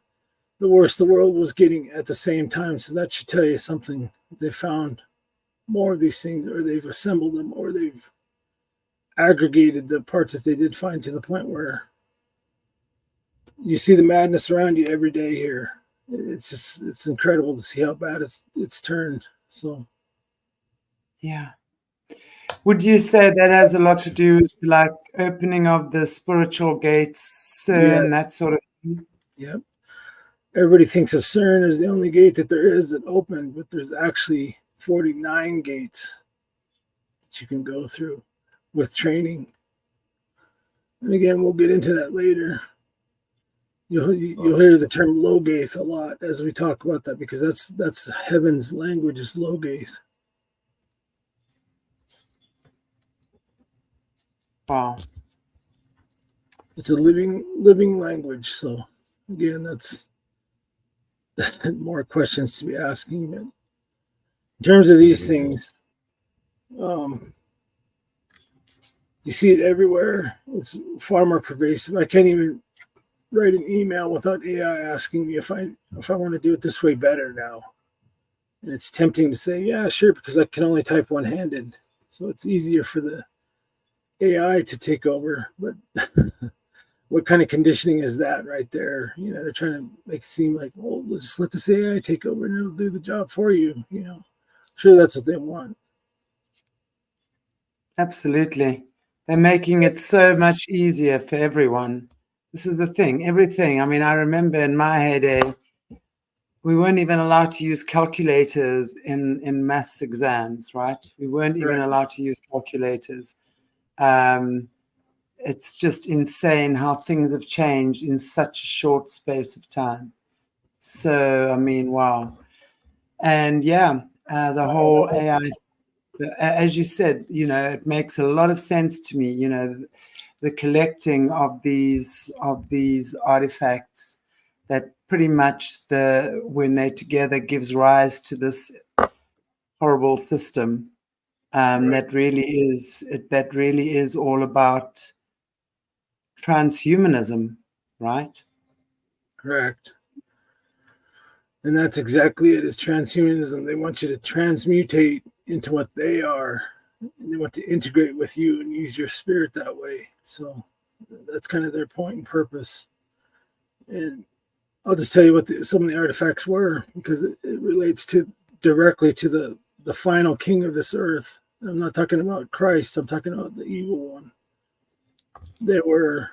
the worse the world was getting at the same time. So that should tell you something. They found more of these things, or they've assembled them, or they've aggregated the parts that they did find, to the point where you see the madness around you every day here. It's incredible to see how bad it's turned. So yeah. Would you say that has a lot to do with like opening of the spiritual gates, and that sort of thing? Yep. Everybody thinks of CERN as the only gate that there is that opened, but there's actually 49 gates that you can go through with training. And again, we'll get into that later. You'll hear the term Logaeth a lot as we talk about that, because that's heaven's language, is Logaeth. Wow. It's a living language. So again, that's more questions to be asking. But in terms of these things, you see it everywhere. It's far more pervasive. I can't even write an email without AI asking me if I want to do it this way better now. And it's tempting to say, yeah, sure, because I can only type one-handed. So it's easier for the AI to take over. But what kind of conditioning is that right there? You know, they're trying to make it seem like, well, let's just let this AI take over and it'll do the job for you. You know, sure, that's what they want. Absolutely. They're making it so much easier for everyone. This is the thing, everything. I mean, I remember in my heyday, we weren't even allowed to use calculators in maths exams, right? We weren't even allowed to use calculators. It's just insane how things have changed in such a short space of time. So, I mean, wow. And yeah, the whole AI, as you said, you know, it makes a lot of sense to me, you know, the collecting of these artifacts that pretty much when they're together gives rise to this horrible system that really is all about transhumanism, right? Correct. And that's exactly it, is transhumanism. They want you to transmutate into what they are. And they want to integrate with you and use your spirit that way. So that's kind of their point and purpose. And I'll just tell you what some of the artifacts were, because it relates directly to the final king of this earth. I'm not talking about Christ. I'm talking about the evil one. There were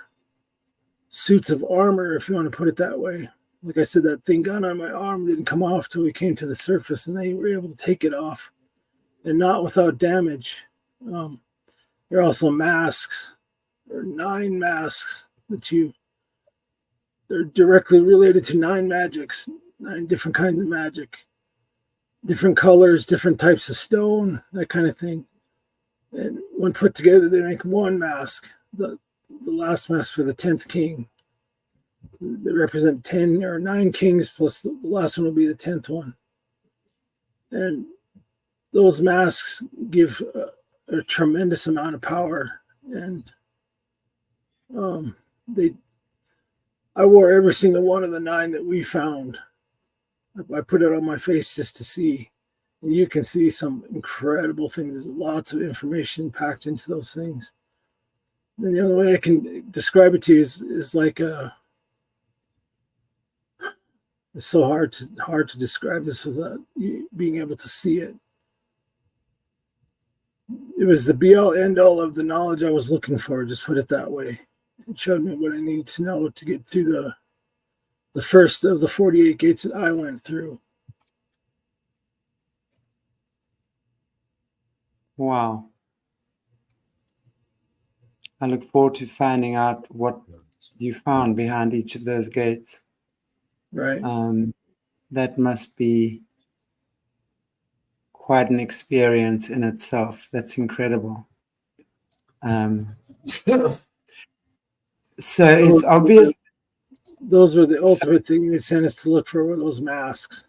suits of armor, if you want to put it that way. Like I said, that thing gun on my arm didn't come off till we came to the surface, and they were able to take it off, and not without damage. There are also masks, or 9 masks they're directly related to 9 magics, 9 different kinds of magic, different colors, different types of stone, that kind of thing. And when put together, they make one mask, the last mask for the 10th king. They represent 10 or 9 kings, plus the last one will be the 10th one. And those masks give a tremendous amount of power. And I wore every single one of the 9 that we found. I put it on my face just to see. And you can see some incredible things. There's lots of information packed into those things. And the only way I can describe it to you is like it's so hard to describe this without you being able to see it. It was the be-all, end-all of the knowledge I was looking for, just put it that way. It showed me what I needed to know to get through the first of the 48 gates that I went through. Wow. I look forward to finding out what you found behind each of those gates. Right. That must be quite an experience in itself. That's incredible. So it's obvious. Those were the ultimate thing they sent us to look for, were those masks.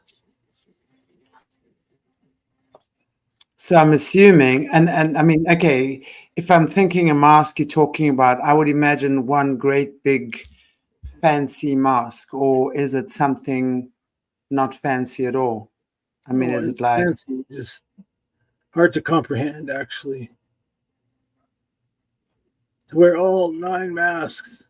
So I'm assuming, and I mean, okay, if I'm thinking a mask you're talking about, I would imagine one great big fancy mask, or is it something not fancy at all? I mean, is it like fancy, just hard to comprehend, actually. To wear all 9 masks,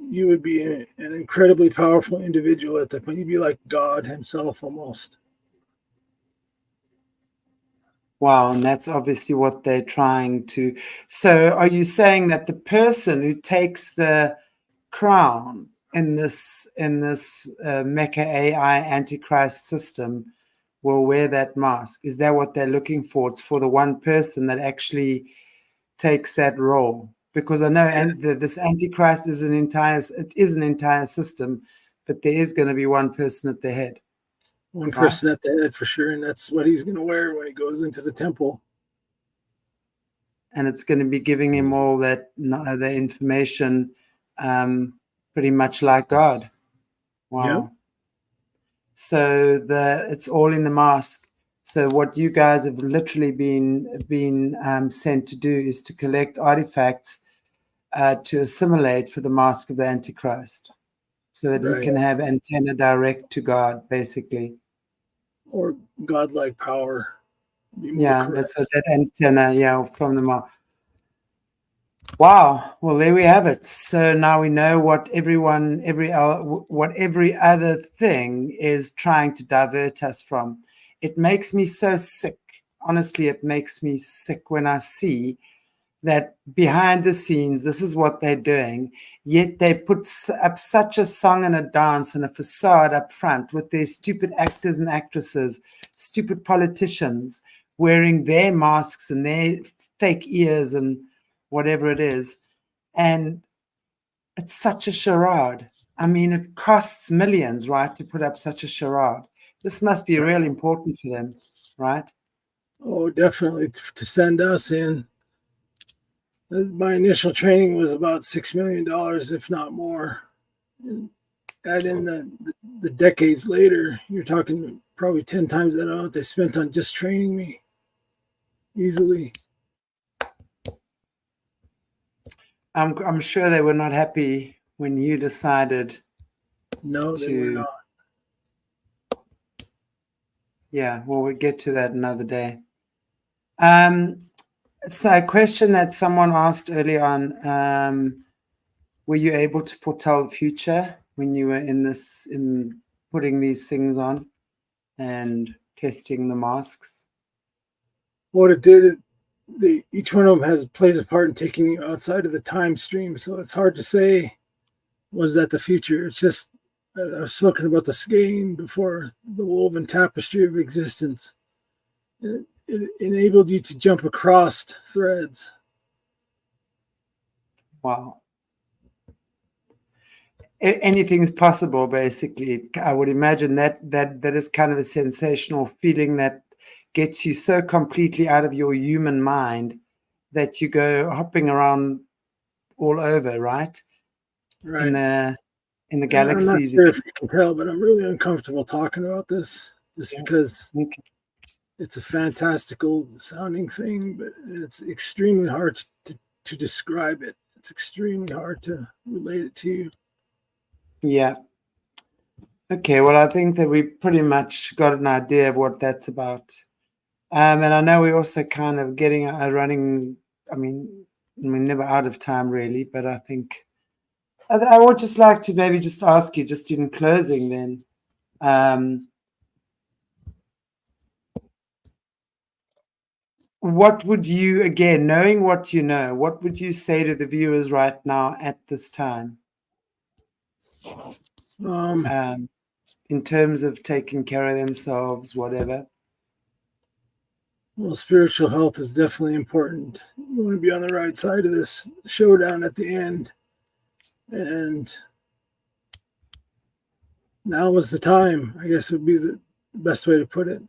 you would be an incredibly powerful individual at that point. You'd be like God himself almost. wow, and that's obviously what they're trying to. So are you saying that the person who takes the crown in this MECHA AI Antichrist system will wear that mask? Is that what they're looking for? It's for the one person that actually takes that role? Because I know this Antichrist is an entire system, but there is going to be one person at the head. One person at the head for sure, and that's what he's going to wear when he goes into the temple. And it's going to be giving him all that the information, pretty much like God. Wow. Yep. So it's all in the mask. So what you guys have literally been sent to do is to collect artifacts to assimilate for the mask of the Antichrist, so that you can have antenna direct to God, basically. Or godlike power. Yeah, that's that antenna, from the mask. Wow. Well, there we have it. So now we know what every other thing is trying to divert us from. It makes me so sick. Honestly, it makes me sick when I see that behind the scenes, this is what they're doing, yet they put up such a song and a dance and a facade up front with their stupid actors and actresses, stupid politicians wearing their masks and their fake ears and whatever it is. And it's such a charade. I mean, it costs millions, right, to put up such a charade. This must be really important for them, right? Oh, definitely. To send us in. My initial training was about $6 million, if not more. And add in the decades later, you're talking probably 10 times that amount they spent on just training me. Easily. I'm sure they were not happy when you decided. No, they were not. Yeah, well, we'll get to that another day. So a question that someone asked early on, were you able to foretell the future when you were in putting these things on and testing the masks? What it did, each one of them plays a part in taking you outside of the time stream. So it's hard to say, was that the future? It's just, I've spoken about the skein before, the woven tapestry of existence. It enabled you to jump across threads. Wow. Anything's possible, basically. I would imagine that is kind of a sensational feeling that gets you so completely out of your human mind that you go hopping around all over, right? Right. In the galaxies. I'm not sure if you can tell, but I'm really uncomfortable talking about this just because it's a fantastical sounding thing, but it's extremely hard to describe it. It's extremely hard to relate it to you. Yeah. Okay, well, I think that we pretty much got an idea of what that's about. And I know we're also kind of getting running, I mean, we're never out of time really, but I think I would just like to maybe just ask you, just in closing then, what would you, again, knowing what you know, what would you say to the viewers right now at this time? In terms of taking care of themselves, whatever. Well, spiritual health is definitely important. You want to be on the right side of this showdown at the end. And now was the time, I guess would be the best way to put it.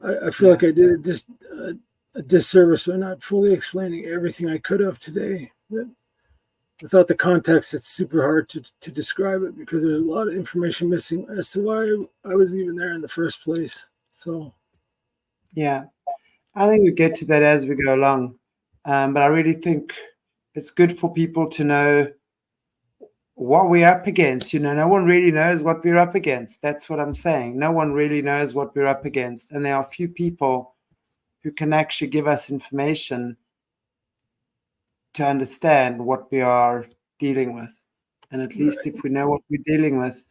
I feel like I did just a disservice by not fully explaining everything I could have today. But without the context, it's super hard to describe it because there's a lot of information missing as to why I was even there in the first place. So, yeah, I think we get to that as we go along. But I really think it's good for people to know what we're up against. You know, no one really knows what we're up against. That's what I'm saying. No one really knows what we're up against. And there are few people who can actually give us information to understand what we are dealing with. And at least if we know what we're dealing with.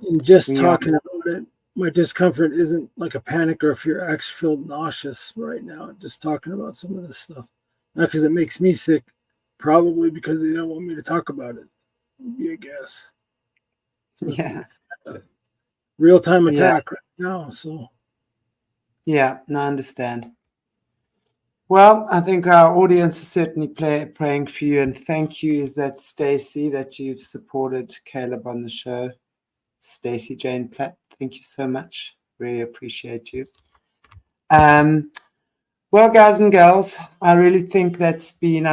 And just talking about it, my discomfort isn't like a panic or if you're actually feel nauseous right now. Just talking about some of this stuff. Not because it makes me sick, probably because they don't want me to talk about it. Would be a guess. So it's a real-time attack right now. So yeah, no, I understand. Well, I think our audience is certainly praying for you, and thank you. Is that Stacy that you've supported Caleb on the show? Stacy Jane Platt, thank you so much. Really appreciate you. Well, guys and girls, I really think I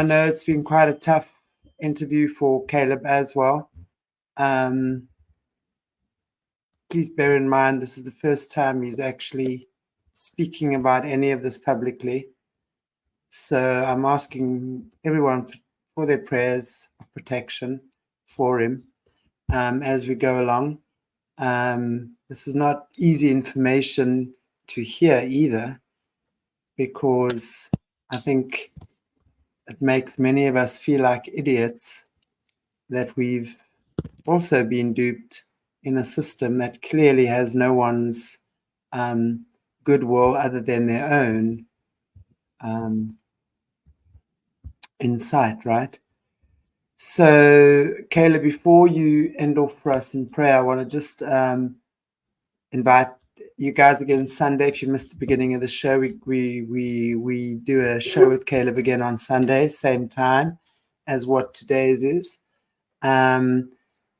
know it's been quite a tough interview for Caleb as well. Please bear in mind, this is the first time he's actually speaking about any of this publicly. So I'm asking everyone for their prayers of protection for him as we go along. This is not easy information to hear either, because I think it makes many of us feel like idiots that we've also been duped in a system that clearly has no one's goodwill other than their own. in sight, right? So, Kayla, before you end off for us in prayer, I want to just invite you guys again Sunday. If you missed the beginning of the show, we do a show with Caleb again on Sunday, same time as what today's is. And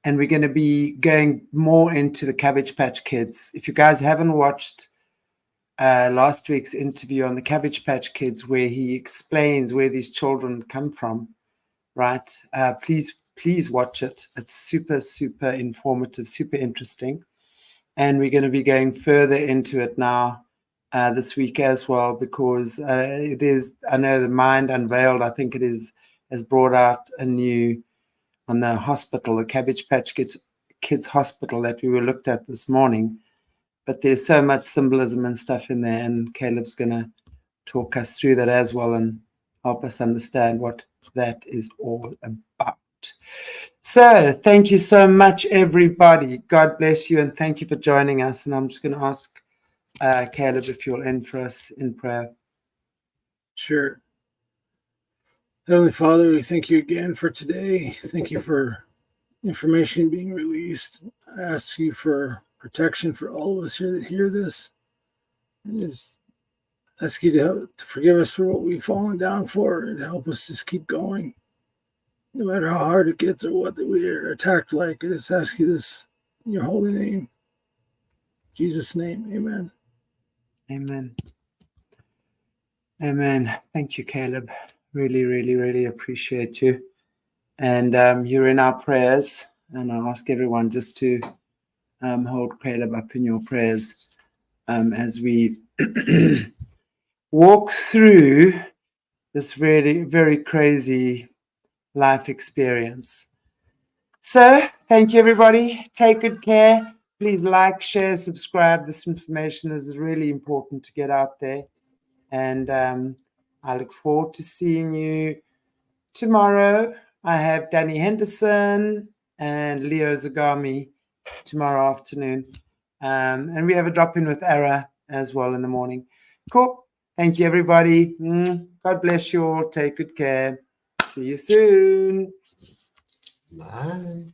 we're going to be going more into the Cabbage Patch Kids. If you guys haven't watched last week's interview on the Cabbage Patch Kids, where he explains where these children come from, right? Please watch it. It's super, super informative, super interesting. And we're going to be going further into it now this week as well, because I know the Mind Unveiled, I think it is, has brought out a new, on the hospital, the Cabbage Patch Kids Hospital that we were looked at this morning. But there's so much symbolism and stuff in there, and Caleb's going to talk us through that as well and help us understand what that is all about. So thank you so much, everybody. God bless you, and thank you for joining us. And I'm just going to ask Caleb if you'll end for us in prayer. Sure. Heavenly Father, we thank you again for today. Thank you for information being released. I ask you for protection for all of us here that hear this. And just ask you to forgive us for what we've fallen down for and help us just keep going. No matter how hard it gets or what that we are attacked like, I just ask you this in your holy name. In Jesus' name, amen. Amen. Amen. Thank you, Caleb. Really, really, really appreciate you. And you're in our prayers. And I ask everyone just to hold Caleb up in your prayers as we walk through this really, very crazy life experience. So thank you, everybody. Take good care. Please like, share, subscribe. This information is really important to get out there. And I look forward to seeing you tomorrow. I have Danny Henderson and Leo Zagami tomorrow afternoon. And we have a drop-in with Ara as well in the morning. Cool. Thank you, everybody. God bless you all. Take good care. See you soon. Bye.